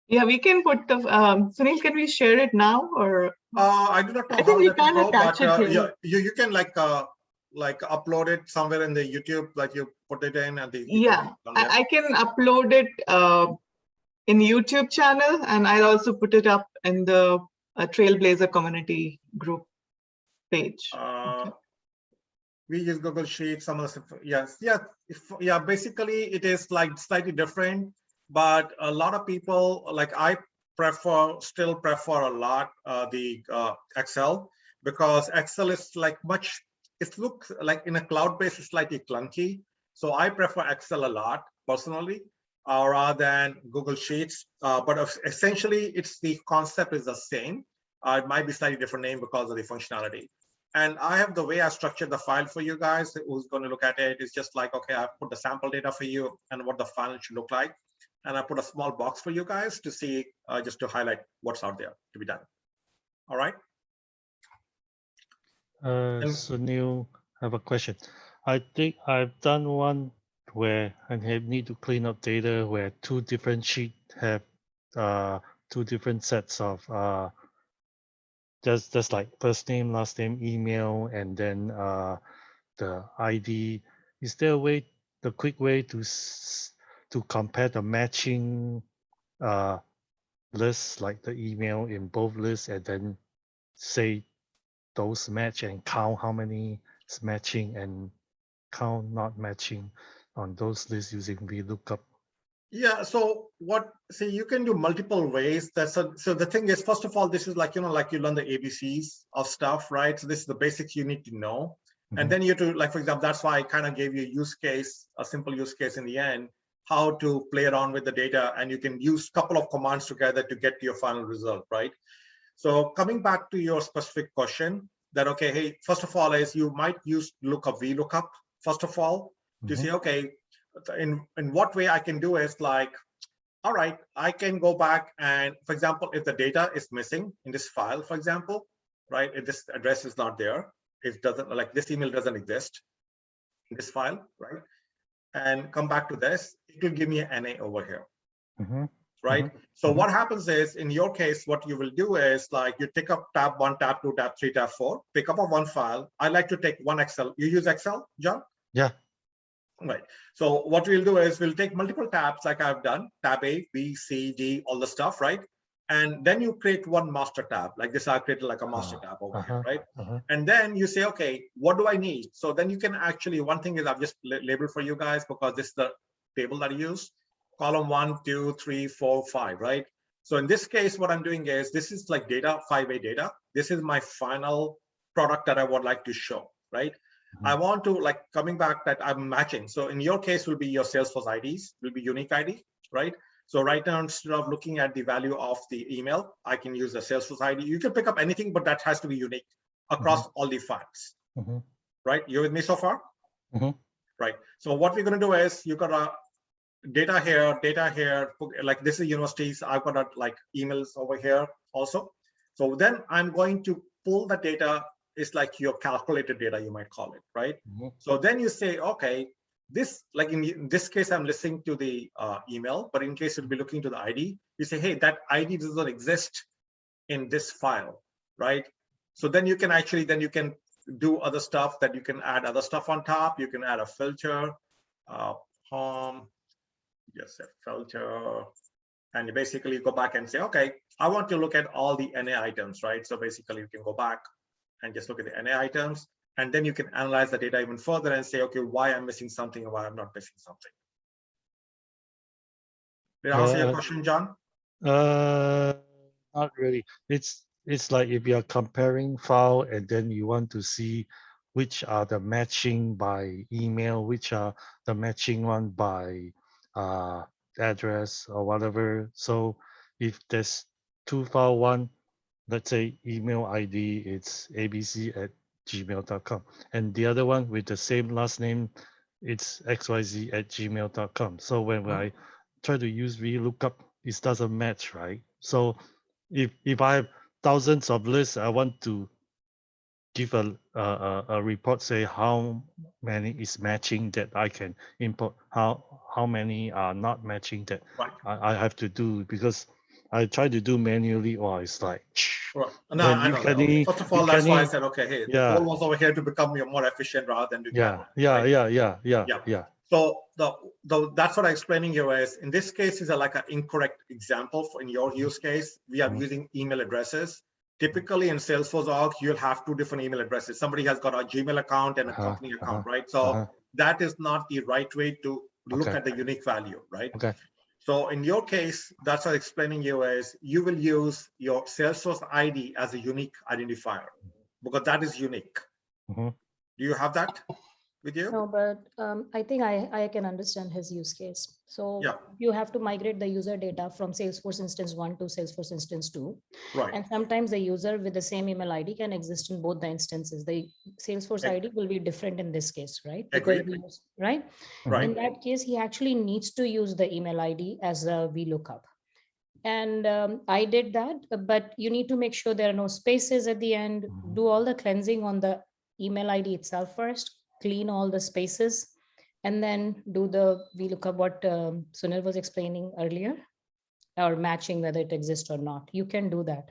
S1: Yeah, we can put the, Sunil, can we share it now or?
S5: I do not know how that will go, but you can like upload it somewhere in the YouTube, like you put it in and
S1: I can upload it in YouTube channel, and I'll also put it up in the Trailblazer community group. page? Okay.
S5: We use Google Sheets, some of the, yes, yeah, basically it is like slightly different, but a lot of people, like I still prefer a lot the Excel, because Excel is like it looks like in a cloud base is slightly clunky. So I prefer Excel a lot personally, rather than Google Sheets. But essentially it's the concept is the same. It might be slightly different name because of the functionality. And I have the way I structured the file for you guys who's going to look at it. It's just like, okay, I put the sample data for you and what the file should look like. And I put a small box for you guys to see, just to highlight what's out there to be done. All right.
S8: So Neil, I have a question. I think I've done one where I need to clean up data where two different sheets have two different sets of just like first name, last name, email, and then the ID. Is there a way, the quick way to compare the matching lists, like the email in both lists, and then say those match and count how many is matching and count not matching on those lists using VLOOKUP?
S5: Yeah, so you can do multiple ways. So the thing is, first of all, this is like, like you learn the ABCs of stuff, right? So this is the basics you need to know. And then you have to, like, for example, that's why I kind of gave you a use case, a simple use case in the end, how to play around with the data. And you can use a couple of commands together to get to your final result, right? So coming back to your specific question that, okay, hey, first of all, is you might use VLOOKUP, first of all, to say, okay, in what way I can do is like, all right, I can go back and, for example, if the data is missing in this file, for example, right, if this address is not there, it doesn't, like this email doesn't exist in this file, right, and come back to this, it will give me an NA over here, right? So what happens is, in your case, what you will do is like you take up tab 1, tab 2, tab 3, tab 4, pick up one file. I like to take one Excel. You use Excel, John?
S8: Yeah.
S5: Right. So what we'll do is we'll take multiple tabs like I've done, tab A, B, C, D, all the stuff, right? And then you create one master tab, like this. I created like a master tab over here, right? And then you say, okay, what do I need? So then you can actually, one thing is I've just labeled for you guys because this is the table that I use, column 1, 2, 3, 4, 5, right? So in this case, what I'm doing is, this is like data, 5A data. This is my final product that I would like to show, right? I want to, like, coming back that I'm matching. So in your case will be your Salesforce IDs, will be unique ID, right? So right now, instead of looking at the value of the email, I can use a Salesforce ID. You can pick up anything, but that has to be unique across all the files, right? You with me so far? Right. So what we're going to do is, you got a data here, like this is universities. I've got like emails over here also. So then I'm going to pull the data. It's like your calculated data, you might call it, right? So then you say, okay, this, like in this case, I'm listening to the email, but in case you'll be looking to the ID, you say, hey, that ID does not exist in this file, right? So then you can actually, then you can do other stuff, that you can add other stuff on top. You can add a filter, home, yes, a filter, and you basically go back and say, okay, I want to look at all the NA items, right? So basically you can go back and just look at the NA items, and then you can analyze the data even further and say, okay, why I'm missing something or why I'm not missing something. Did I answer your question, John?
S8: Not really. It's like if you're comparing file and then you want to see which are the matching by email, which are the matching one by address or whatever. So if there's two file, one, let's say email ID, it's abc@gmail.com, and the other one with the same last name, it's xyz@gmail.com. So when I try to use VLOOKUP, it doesn't match, right? So if I have thousands of lists, I want to give a report, say how many is matching that I can import, how many are not matching that I have to do, because I try to do manually, or it's like,
S5: no, I know. Okay. First of all, that's why I said, okay, hey, the goal was over here to become more efficient rather than doing
S8: yeah.
S5: So that's what I'm explaining here is, in this case is like an incorrect example. In your use case, we are using email addresses. Typically in Salesforce org, you'll have two different email addresses. Somebody has got a Gmail account and a company account, right? So that is not the right way to look at the unique value, right?
S8: Okay.
S5: So in your case, that's what I'm explaining you is you will use your Salesforce ID as a unique identifier because that is unique.
S8: Mm-hmm.
S5: Do you have that with you?
S6: No, but I think I can understand his use case. So
S5: Yeah.
S6: you have to migrate the user data from Salesforce instance 1 to Salesforce instance 2.
S5: Right.
S6: And sometimes the user with the same email ID can exist in both the instances. The Salesforce ID will be different in this case, right? Because right?
S5: Right.
S6: In that case, he actually needs to use the email ID as a VLOOKUP. And I did that, but you need to make sure there are no spaces at the end. Do all the cleansing on the email ID itself first, clean all the spaces, and then do the VLOOKUP, what Sunil was explaining earlier, or matching whether it exists or not. You can do that.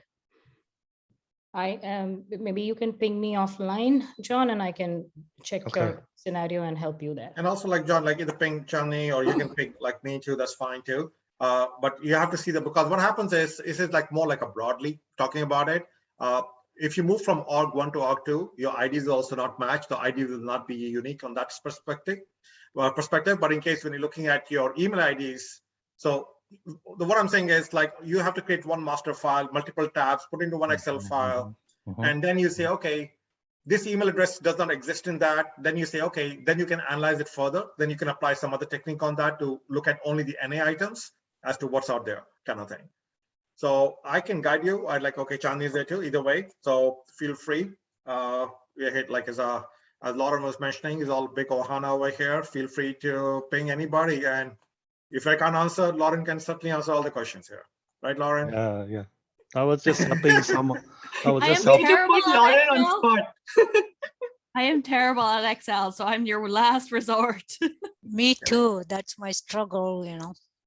S6: I am, maybe you can ping me offline, John, and I can check your scenario and help you there.
S5: And also like John, like either ping Chani or you can ping like me too, that's fine too. But you have to see that because what happens is it like more like a broadly talking about it. If you move from org 1 to org 2, your IDs will also not match. The ID will not be unique on that perspective. But in case when you're looking at your email IDs, so what I'm saying is like you have to create one master file, multiple tabs, put into one Excel file, and then you say, okay, this email address does not exist in that. Then you say, okay, then you can analyze it further. Then you can apply some other technique on that to look at only the NA items as to what's out there kind of thing. So I can guide you. I'd like, okay, Chandni is there too, either way. So feel free. We hit like as Lauren was mentioning, is all big Ohana over here. Feel free to ping anybody. And if I can't answer, Lauren can certainly answer all the questions here. Right, Lauren?
S8: Yeah. I was just helping someone. I was just
S1: Way to put Lauren on spot.
S2: I am terrible at Excel, so I'm your last resort.
S9: Me too. That's my struggle,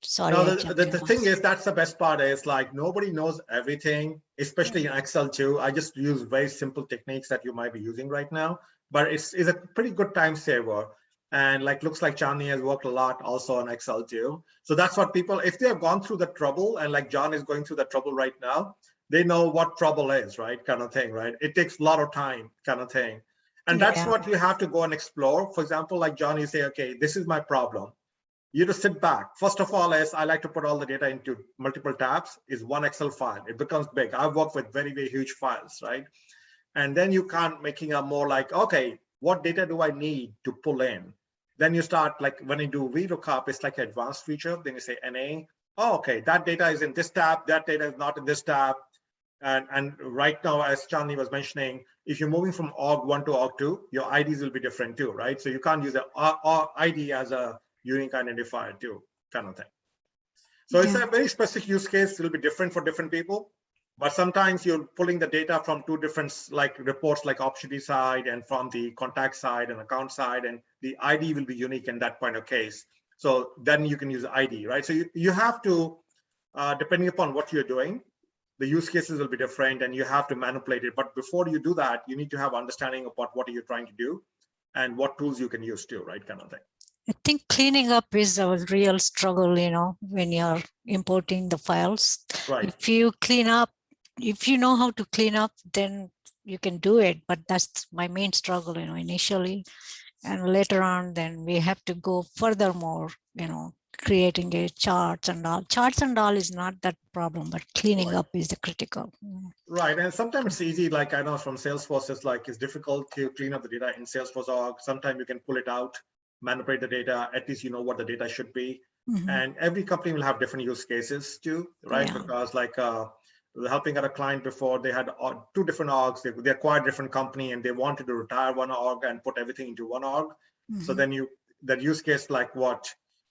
S9: Sorry.
S5: No, the thing is, that's the best part is like nobody knows everything, especially in Excel too. I just use very simple techniques that you might be using right now, but it's a pretty good time saver. And like, looks like Chandni has worked a lot also on Excel too. So that's what people, if they have gone through the trouble and like John is going through the trouble right now, they know what trouble is, right? Kind of thing, right? It takes a lot of time kind of thing. And that's what you have to go and explore. For example, like John, you say, okay, this is my problem. You just sit back. First of all, I like to put all the data into multiple tabs, is one Excel file. It becomes big. I've worked with very, very huge files, right? And then you can't making a more like, okay, what data do I need to pull in? Then you start like when you do VLOOKUP, it's like an advanced feature. Then you say NA. Oh, okay, that data is in this tab. That data is not in this tab. And right now, as Chandni was mentioning, if you're moving from org 1 to org 2, your IDs will be different too, right? So you can't use an ID as a unique identifier too, kind of thing. So it's a very specific use case. It'll be different for different people, but sometimes you're pulling the data from two different like reports, like opportunity side and from the contact side and account side, and the ID will be unique in that point of case. So then you can use ID, right? So you have to, depending upon what you're doing, the use cases will be different and you have to manipulate it. But before you do that, you need to have understanding about what are you trying to do and what tools you can use too, right? Kind of thing.
S9: I think cleaning up is a real struggle, when you're importing the files.
S5: Right.
S9: If you clean up, if you know how to clean up, then you can do it. But that's my main struggle, initially. And later on, then we have to go furthermore, creating a charts and all. Charts and all is not that problem, but cleaning up is the critical.
S5: Right. And sometimes it's easy, like I know from Salesforce, it's difficult to clean up the data in Salesforce org. Sometimes you can pull it out, manipulate the data, at least you know what the data should be. And every company will have different use cases too, right?
S9: Yeah.
S5: Because like helping out a client before, they had two different orgs, they acquired different company and they wanted to retire one org and put everything into one org. So then that use case, like what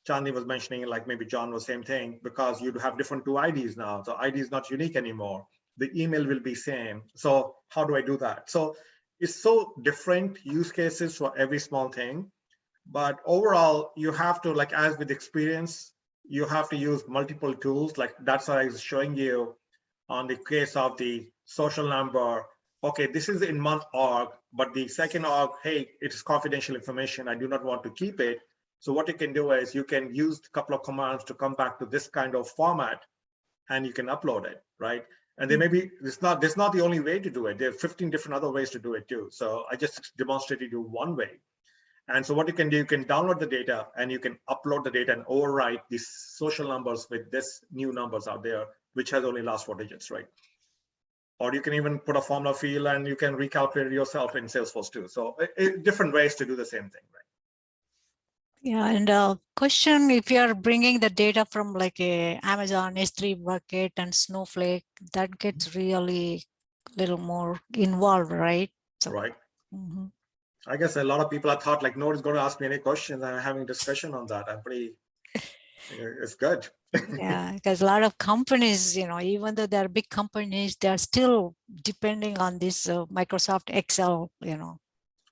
S5: Chandni was mentioning, like maybe John was same thing, because you have different two IDs now. So ID is not unique anymore. The email will be same. So how do I do that? So it's so different use cases for every small thing. But overall, you have to, like as with experience, you have to use multiple tools. Like that's what I was showing you on the case of the social number. Okay, this is in month org, but the second org, hey, it's confidential information. I do not want to keep it. So what you can do is you can use a couple of commands to come back to this kind of format and you can upload it, right? And there may be, it's not the only way to do it. There are 15 different other ways to do it too. So I just demonstrated you one way. And so what you can do, you can download the data and you can upload the data and overwrite these social numbers with this new numbers out there, which has only last 4 digits, right? Or you can even put a formula field and you can recalculate it yourself in Salesforce too. So different ways to do the same thing, right?
S9: Yeah, and question, if you are bringing the data from like a Amazon S3 bucket and Snowflake, that gets really a little more involved, right? So,
S5: Right.
S9: mhm.
S5: I guess a lot of people have thought like, nobody's going to ask me any questions. I'm having a discussion on that. It's good.
S9: Yeah, because a lot of companies, even though they're big companies, they're still depending on this Microsoft Excel,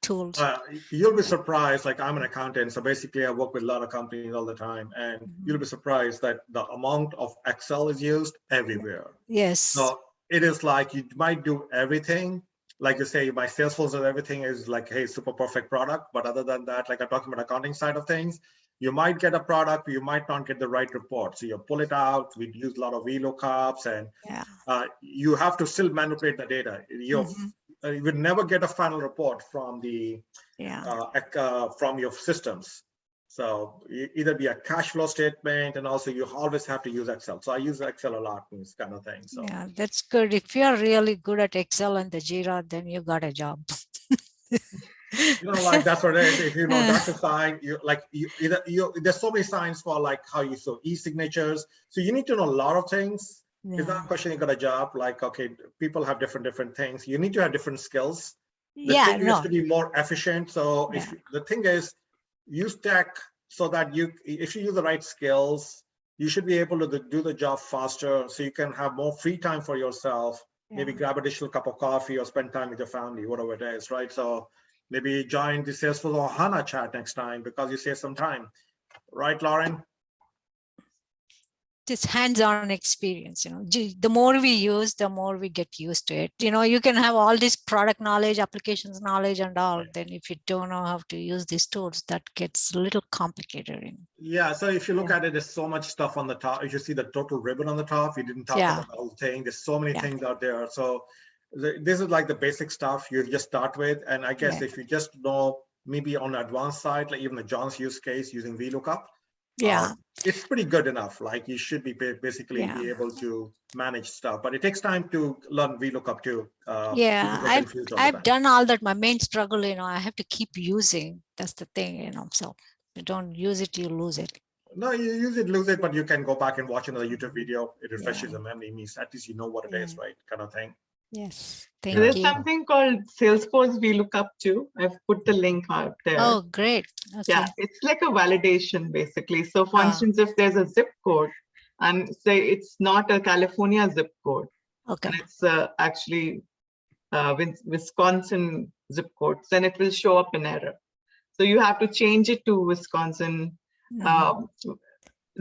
S9: tools.
S5: You'll be surprised, like I'm an accountant, so basically I work with a lot of companies all the time, and you'll be surprised that the amount of Excel is used everywhere.
S9: Yes.
S5: So it is like you might do everything, like you say, my Salesforce of everything is like, hey, super perfect product. But other than that, like I'm talking about accounting side of things, you might get a product, but you might not get the right report. So you pull it out, we use a lot of VLOOKUPs, and you have to still manipulate the data. You would never get a final report from the from your systems. So either be a cash flow statement, and also you always have to use Excel. So I use Excel a lot in this kind of thing. So
S9: yeah, that's good. If you are really good at Excel and the Jira, then you got a job.
S5: Like that's what it is. If you know DocuSign, there's so many signs for like how you so e-signatures. So you need to know a lot of things.
S9: Yeah.
S5: It's not a question you got a job. Like, okay, people have different things. You need to have different skills. The thing is to be more efficient. So if the thing is, use tech so that if you use the right skills, you should be able to do the job faster, so you can have more free time for yourself. Maybe grab additional cup of coffee or spend time with your family, whatever it is, right? So maybe join the Salesforce or HANA chat next time because you save some time, right, Lauren?
S9: Just hands-on experience, the more we use, the more we get used to it. You can have all this product knowledge, applications knowledge and all. Then if you don't know how to use these tools, that gets a little complicated.
S5: Yeah, so if you look at it, there's so much stuff on the top. If you see the total ribbon on the top, you didn't talk about the whole thing. There's so many things out there. So this is like the basic stuff you just start with. And I guess if you just know, maybe on the advanced side, like even the John's use case using VLOOKUP, it's pretty good enough. Like you should be basically be able to manage stuff, but it takes time to learn VLOOKUP too.
S9: I've done all that. My main struggle, I have to keep using. That's the thing, so you don't use it, you lose it.
S5: No, you use it, lose it, but you can go back and watch another YouTube video. It refreshes the memory, means at least you know what it is, right? Kind of thing.
S9: Yes,
S1: There's something called Salesforce VLOOKUP too. I've put the link out there.
S9: Oh, great. Okay.
S1: Yeah, it's like a validation basically. So for instance, if there's a zip code and say it's not a California zip code, and it's actually Wisconsin zip code, then it will show up an error. So you have to change it to Wisconsin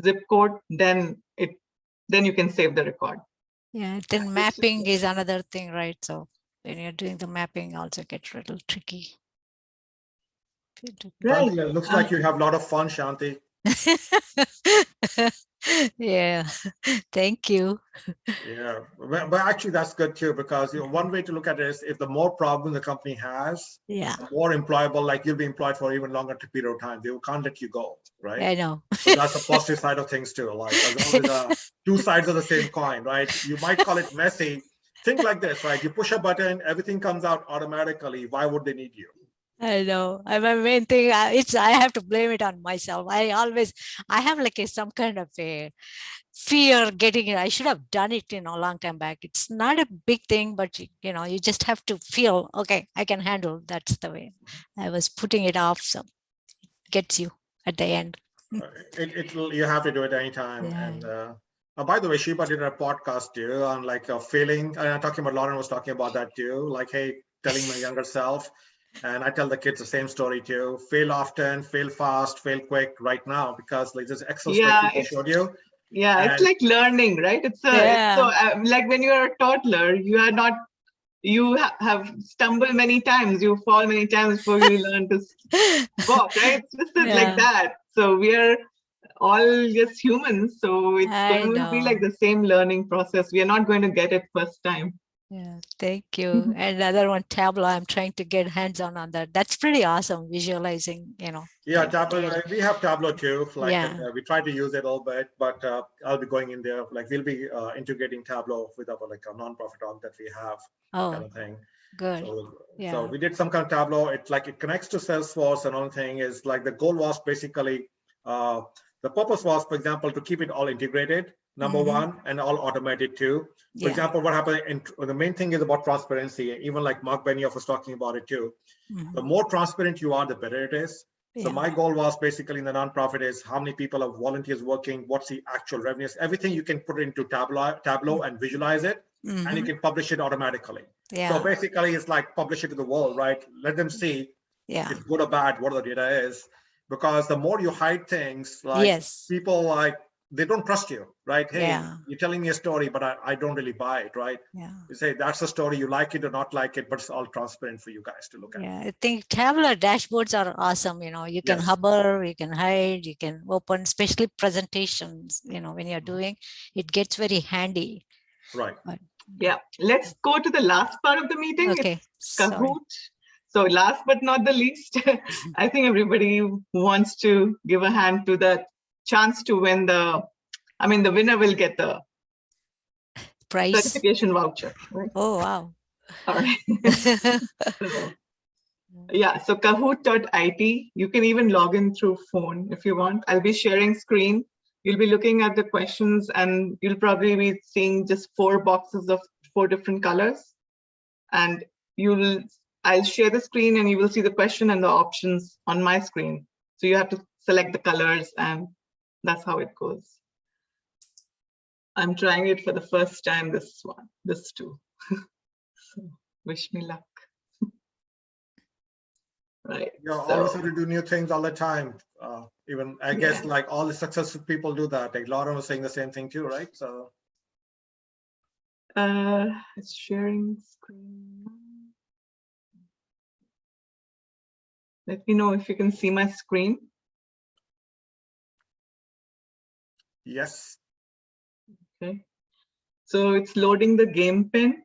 S1: zip code, then you can save the record.
S9: Yeah, then mapping is another thing, right? So when you're doing the mapping, also gets a little tricky.
S5: Right. It looks like you have a lot of fun, Shanti.
S9: Yeah, thank you.
S5: Yeah, but actually that's good too, because one way to look at it is if the more problems the company has, the more employable, like you'll be employed for even longer period of time. They can't let you go, right?
S9: I know.
S5: So that's the positive side of things too. Like there's always two sides of the same coin, right? You might call it messy. Think like this, right? You push a button, everything comes out automatically. Why would they need you?
S9: I know. My main thing, I have to blame it on myself. I have like some kind of a fear getting it. I should have done it, a long time back. It's not a big thing, but you just have to feel, okay, I can handle. That's the way I was putting it off. So it gets you at the end.
S5: You have to do it anytime. Yeah. And by the way, Shiba did a podcast too on like failing. And I'm talking about, Lauren was talking about that too. Like, hey, telling my younger self. And I tell the kids the same story too. Fail often, fail fast, fail quick right now, because like this Excel spreadsheet I showed you.
S1: Yeah, it's like learning, right? It's so like when you are a toddler, you have stumbled many times, you fall many times before you learn to walk, right? It's just like that. So we are all just humans, so it's
S9: I
S1: going to be like
S9: know.
S1: the same learning process. We are not going to get it first time.
S9: Yeah, thank you. And another one, Tableau. I'm trying to get hands-on on that. That's pretty awesome, visualizing,
S5: Yeah,
S9: the
S5: Tableau.
S9: data.
S5: We have Tableau too. Like
S9: Yeah.
S5: we try to use it a little bit, but I'll be going in there. Like we'll be integrating Tableau with our like a nonprofit org that we have, kind
S9: Oh,
S5: of thing.
S9: good.
S5: So
S9: Yeah.
S5: we did some kind of Tableau. It's like it connects to Salesforce, and one thing is like the goal was basically the purpose was, for example, to keep it all integrated. Number one, and all automated too. For
S9: Yeah.
S5: example, what happened in the main thing is about transparency. Even like Mark Benioff was talking about it too. The more transparent you are, the better it is. So
S9: Yeah.
S5: my goal was basically in the nonprofit is how many people are volunteers working, what's the actual revenues, everything you can put into Tableau and visualize it, and you can publish it automatically.
S9: Yeah.
S5: So basically it's like publish it to the world, right? Let them see
S9: Yeah.
S5: if good or bad, what the data is. Because the more you hide things, like
S9: Yes.
S5: people like, they don't trust you, right? Hey,
S9: Yeah.
S5: you're telling me a story, but I don't really buy it, right?
S9: Yeah.
S5: You say that's a story, you like it or not like it, but it's all transparent for you guys to look at.
S9: Yeah, I think Tableau dashboards are awesome. You can
S5: Yes.
S9: hover, you can hide, you can open, especially presentations, when you're doing, it gets very handy.
S5: Right.
S9: But,
S1: Yeah, let's go to the last part of the meeting.
S9: okay.
S1: It's
S9: Sorry.
S1: Kahoot. So last but not the least, I think everybody wants to give a hand to the chance to win the winner will get the
S9: Price.
S1: certification voucher, right?
S9: Oh, wow.
S1: All right. Yeah, so kahoot.it, you can even log in through phone if you want. I'll be sharing screen. You'll be looking at the questions and you'll probably be seeing just 4 boxes of 4 different colors. And I'll share the screen and you will see the question and the options on my screen. So you have to select the colors and that's how it goes. I'm trying it for the first time, this too. So wish me luck. Right.
S5: You always have to do new things all the time. Even I guess like all the successful people do that. Like Lauren was saying the same thing too, right? So
S1: it's sharing screen. Let me know if you can see my screen.
S5: yes.
S1: Okay. So it's loading the game pin.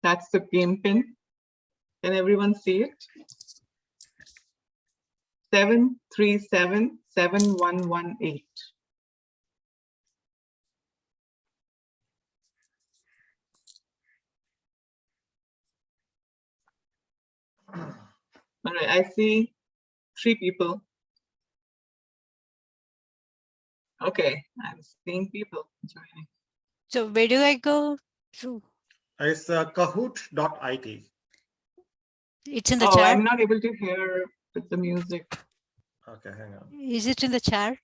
S1: That's the game pin. Can everyone see it? 7377118. All right, I see 3 people. Okay, I'm seeing people joining.
S9: So where do I go through?
S5: It's kahoot.it.
S9: It's in the
S1: Oh,
S9: chat.
S1: I'm not able to hear with the music.
S5: Okay, hang on.
S9: Is it in the chat?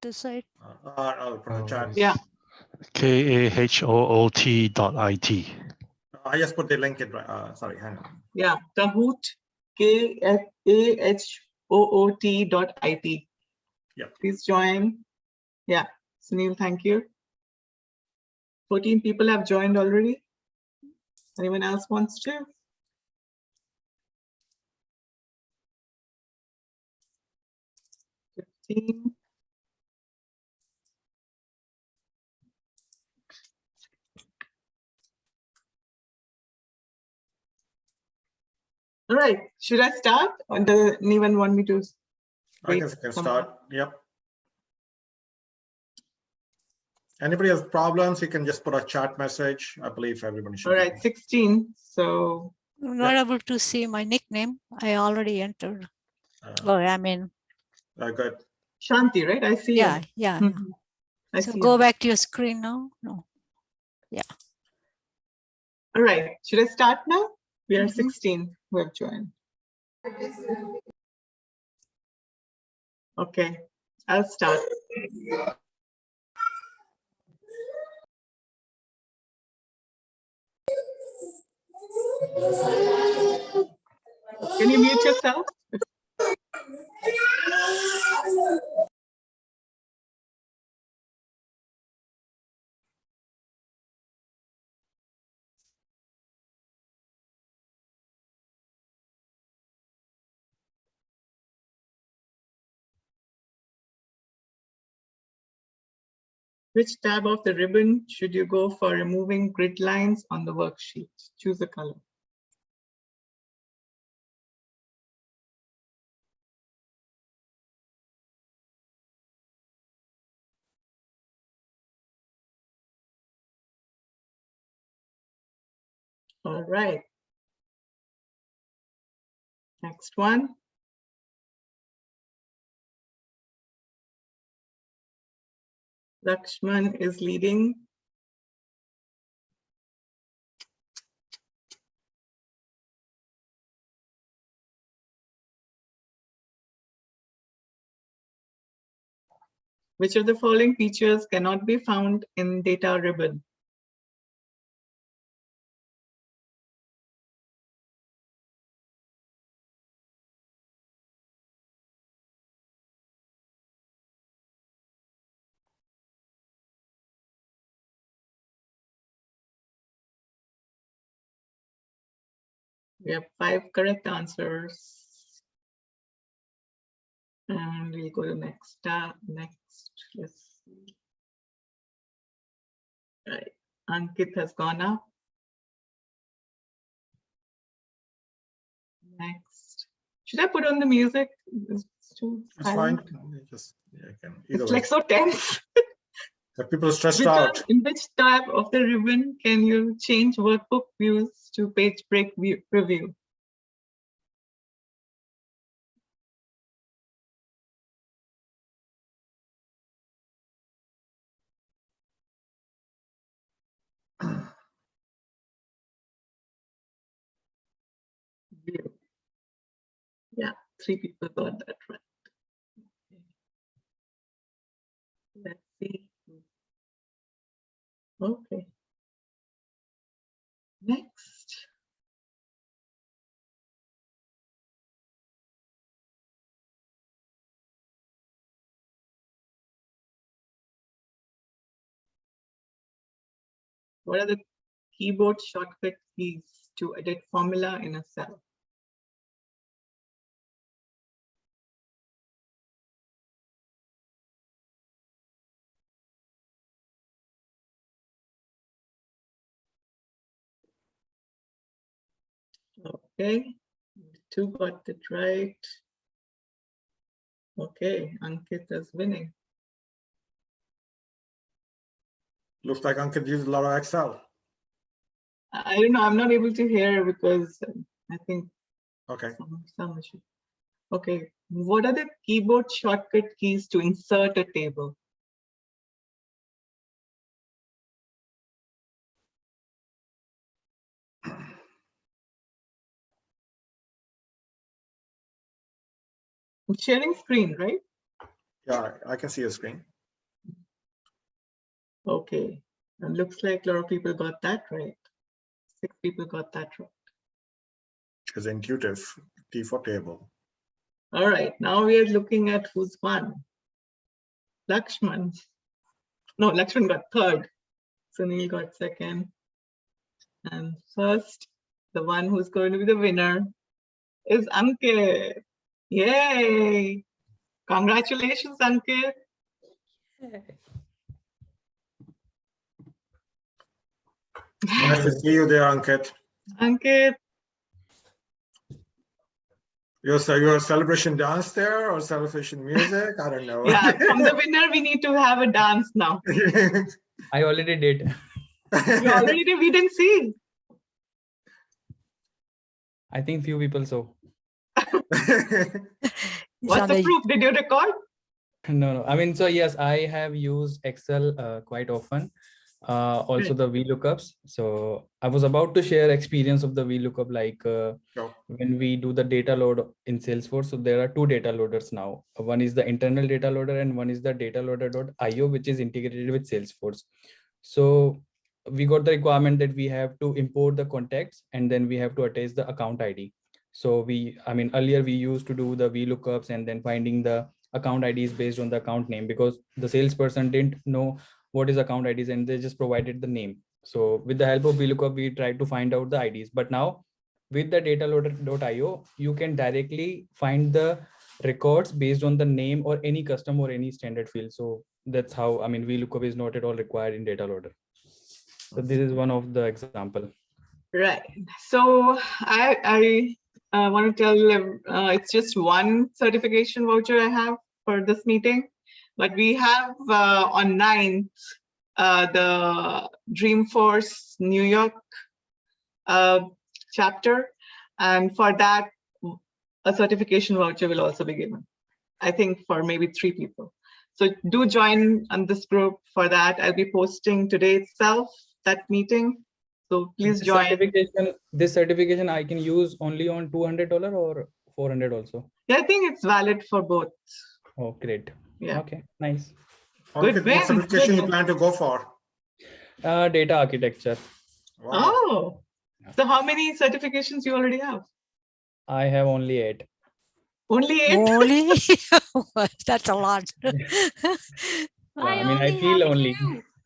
S9: This side?
S5: I'll put the chat.
S1: Yeah.
S8: kahoot.it.
S5: I just put the link in. Sorry, hang on.
S1: Yeah, Kahoot, kahoot.it.
S5: Yeah.
S1: Please join. Yeah, Sunil, thank you. 14 people have joined already. Anyone else wants to? 15. All right, should I start or does anyone want me to
S5: I
S1: wait?
S5: guess you can start. Yep. Anybody has problems, you can just put a chat message. I believe everybody should.
S1: All right, 16. So
S9: I'm not able to see my nickname. I already entered.
S5: Good.
S1: Shanti, right? I see.
S9: Yeah,
S1: you.
S9: yeah.
S1: Mhm. I
S9: So
S1: see
S9: go
S1: you.
S9: back to your screen now. No. Yeah.
S1: All right, should I start now? We are
S9: Mhm.
S1: 16 who have joined. Okay, I'll start. Can you mute yourself? Which tab of the ribbon should you go for removing grid lines on the worksheet? Choose a color. All right. Next one. Lakshman is leading. Which of the following features cannot be found in data ribbon? We have 5 correct answers. And we'll go to next tab. Next, let's see. Right, Ankit has gone up. Next, should I put on the music? It's too
S5: It's
S1: silent.
S5: fine. Just I can.
S1: It's like so tense.
S5: The people stressed out.
S1: In which tab of the ribbon can you change workbook views to page break preview? View. Yeah, 3 people got that right. Let's see. Okay. Next. What are the keyboard shortcut keys to edit formula in a cell? Okay, 2 got it right. Okay, Ankit is winning.
S5: Looks like Ankit used a lot of Excel.
S1: I don't know, I'm not able to hear because I think
S5: Okay.
S1: some issue. Okay, what are the keyboard shortcut keys to insert a table? I'm sharing screen, right?
S5: Yeah, I can see your screen.
S1: Okay, it looks like a lot of people got that right. 6 people got that right.
S5: It's intuitive. T for table.
S1: All right, now we are looking at who's won. Lakshman. No, Lakshman got 3rd. Sunil got 2nd. And first, the one who's going to be the winner is Ankit. Yay! Congratulations, Ankit.
S5: Nice to see you there, Ankit.
S1: Ankit,
S5: Your celebration dance there or celebration music? I don't know.
S1: yeah, from the winner, we need to have a dance now.
S10: I already did.
S1: You already did, we didn't see.
S10: I think few people saw.
S1: What's the proof? Did you record?
S10: No. I mean, so yes, I have used Excel quite often. Also the VLOOKUPs. So I was about to share experience of the VLOOKUP, like when we do the data load in Salesforce. So there are 2 data loaders now. One is the internal data loader and one is the data loader.io, which is integrated with Salesforce. So we got the requirement that we have to import the contacts and then we have to attach the account ID. So earlier we used to do the VLOOKUPs and then finding the account IDs based on the account name, because the salesperson didn't know what is account IDs and they just provided the name. So with the help of VLOOKUP, we tried to find out the IDs. But now with the dataloader.io, you can directly find the records based on the name or any custom or any standard field. So that's how, I mean, VLOOKUP is not at all required in data loader. So this is one of the example.
S1: Right. So I want to tell them it's just one certification voucher I have for this meeting, but we have on 9th the Dreamforce New York chapter, and for that a certification voucher will also be given. I think for maybe 3 people. So do join on this group for that. I'll be posting today itself that meeting. So please join.
S10: This certification I can use only on $200 or 400 also?
S1: Yeah, I think it's valid for both.
S10: Oh, great.
S1: Yeah.
S10: Okay, nice.
S1: Good.
S5: What certification you plan to go for?
S10: Data architecture.
S5: Wow.
S1: Oh, so how many certifications you already have?
S10: I have only 8.
S1: Only 8?
S9: Only? That's a lot.
S10: I mean, I feel only.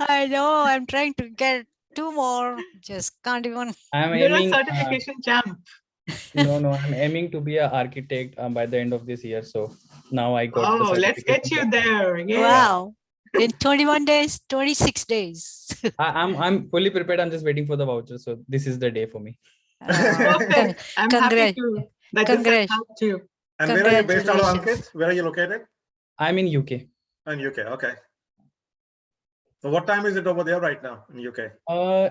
S9: I know, I'm trying to get 2 more. Just can't even.
S10: I'm
S1: You're
S10: aiming.
S1: a certification champ.
S10: No, I'm aiming to be an architect by the end of this year. So now I got.
S1: Oh, let's get you there. Yeah.
S9: Wow. In 21 days, 26 days.
S10: I'm fully prepared. I'm just waiting for the voucher. So this is the day for me.
S1: Perfect. I'm happy to that this has helped you.
S5: And where are you based out of, Ankit? Where are you located?
S10: I'm in UK.
S5: In UK, okay. So what time is it over there right now in UK?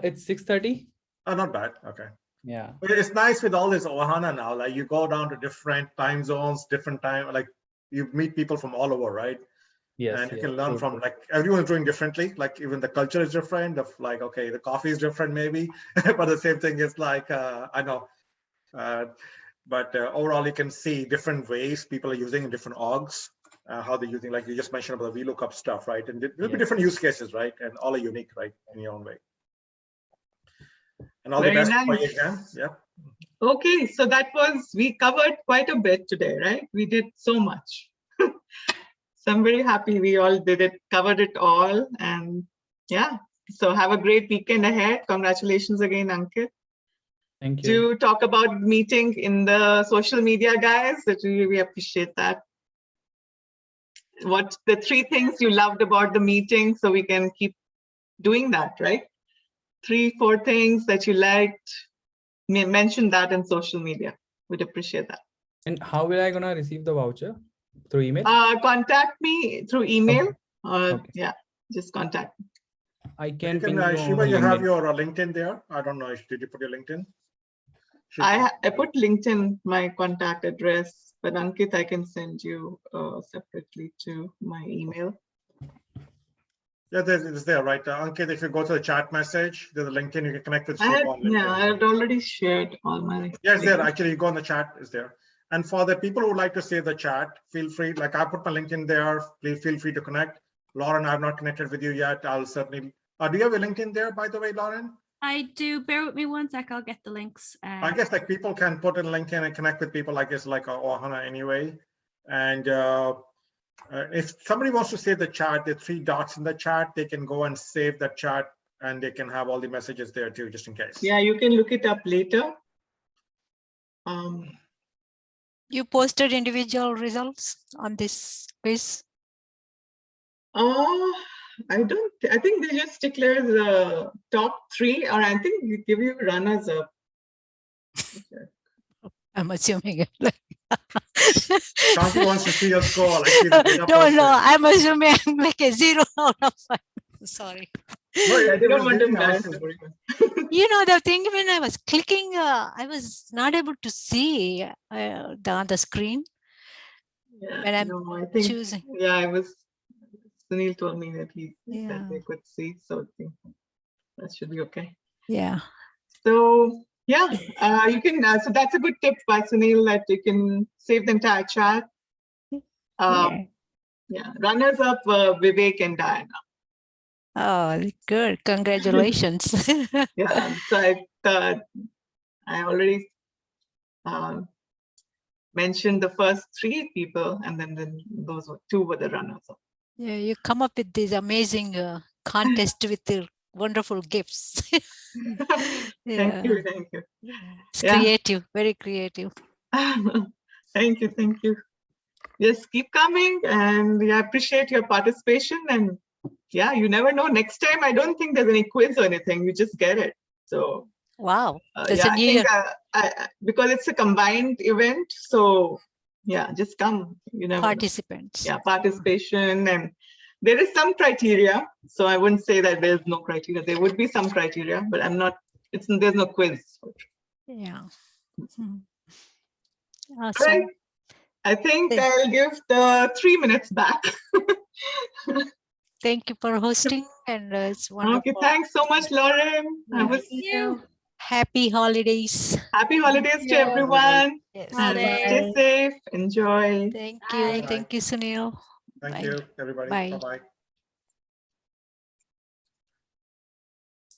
S10: It's 6:30.
S5: Oh, not bad. Okay.
S10: Yeah.
S5: But it's nice with all this Ohana now. Like you go down to different time zones, different time. Like you meet people from all over, right?
S10: Yes.
S5: And you can learn from like everyone's doing differently. Like even the culture is different. Of like okay, the coffee is different maybe, but the same thing is like I know. But overall, you can see different ways people are using in different orgs. How they're using, like you just mentioned about the VLOOKUP stuff, right? And there'll be different use cases, right? And all are unique, right, in your own way. And all the best for your exam. Yeah.
S1: Okay, so that was, we covered quite a bit today, right? We did so much. So I'm very happy we all did it, covered it all. And yeah, so have a great weekend ahead. Congratulations again, Ankit.
S10: Thank you.
S1: To talk about meeting in the social media, guys, that we appreciate that. What the 3 things you loved about the meeting, so we can keep doing that, right? 3, 4 things that you liked. Mention that in social media. We'd appreciate that.
S10: And how will I gonna receive the voucher? Through email?
S1: Contact me through email.
S10: Okay.
S1: Yeah, just contact me.
S10: I can.
S5: Shiva, you have your LinkedIn there. I don't know. Did you put your LinkedIn?
S1: I put LinkedIn, my contact address, but Ankit, I can send you separately to my email.
S5: Yeah, it's there, right? Ankit, if you go to the chat message, there's a LinkedIn, you can connect with Shiva on LinkedIn.
S1: Yeah, I had already shared all my.
S5: Yes, there. Actually, you go on the chat, is there. And for the people who would like to save the chat, feel free. Like I put my LinkedIn there. Please feel free to connect. Lauren, I've not connected with you yet. I'll certainly. Do you have a LinkedIn there, by the way, Lauren?
S2: I do. Bear with me one sec. I'll get the links.
S5: I guess like people can put in LinkedIn and connect with people. I guess like Ohana anyway. And if somebody wants to save the chat, there are 3 dots in the chat. They can go and save that chat, and they can have all the messages there too, just in case.
S1: Yeah, you can look it up later.
S9: You posted individual results on this quiz?
S1: I think they just declare the top 3, or I think we give you runners up.
S9: I'm assuming.
S5: Shanti wants to see your score.
S9: No, I'm assuming I'm like a 0 out of 5. Sorry. You know, the thing when I was clicking, I was not able to see on the screen.
S1: Yeah,
S9: when I'm
S1: no, I think,
S9: choosing.
S1: Yeah, I was. Sunil told me that that they could see, so I think that should be okay.
S9: Yeah.
S1: So yeah, you can. So that's a good tip by Sunil, that you can save the entire chat. Yeah, runners up, Vivek and Diana.
S9: Oh, good! Congratulations.
S1: Yeah, so I already mentioned the first 3 people, and then those 2 were the runners up.
S9: Yeah, you come up with this amazing contest with the wonderful gifts.
S1: Thank you.
S9: It's creative, very creative.
S1: Thank you. just keep coming, and I appreciate your participation. And yeah, you never know. Next time, I don't think there's any quiz or anything. You just get it. So
S9: Wow. That's
S1: yeah,
S9: a
S1: I
S9: new
S1: think because it's a combined event. So yeah, just come. You never know.
S9: participants.
S1: Yeah, participation, and there is some criteria. So I wouldn't say that there's no criteria. There would be some criteria, but there's no quiz.
S9: Yeah.
S1: All
S9: Awesome.
S1: right. I think I'll give the 3 minutes back.
S9: Thank you for hosting, and it's wonderful.
S1: Okay, thanks so much, Lauren.
S9: Thank you. Happy holidays.
S1: Happy holidays to everyone.
S9: Yes.
S1: And stay safe. Enjoy.
S9: Thank you. Thank you, Sunil.
S5: Thank
S9: Bye.
S5: you, everybody.
S9: Bye.
S5: Bye-bye.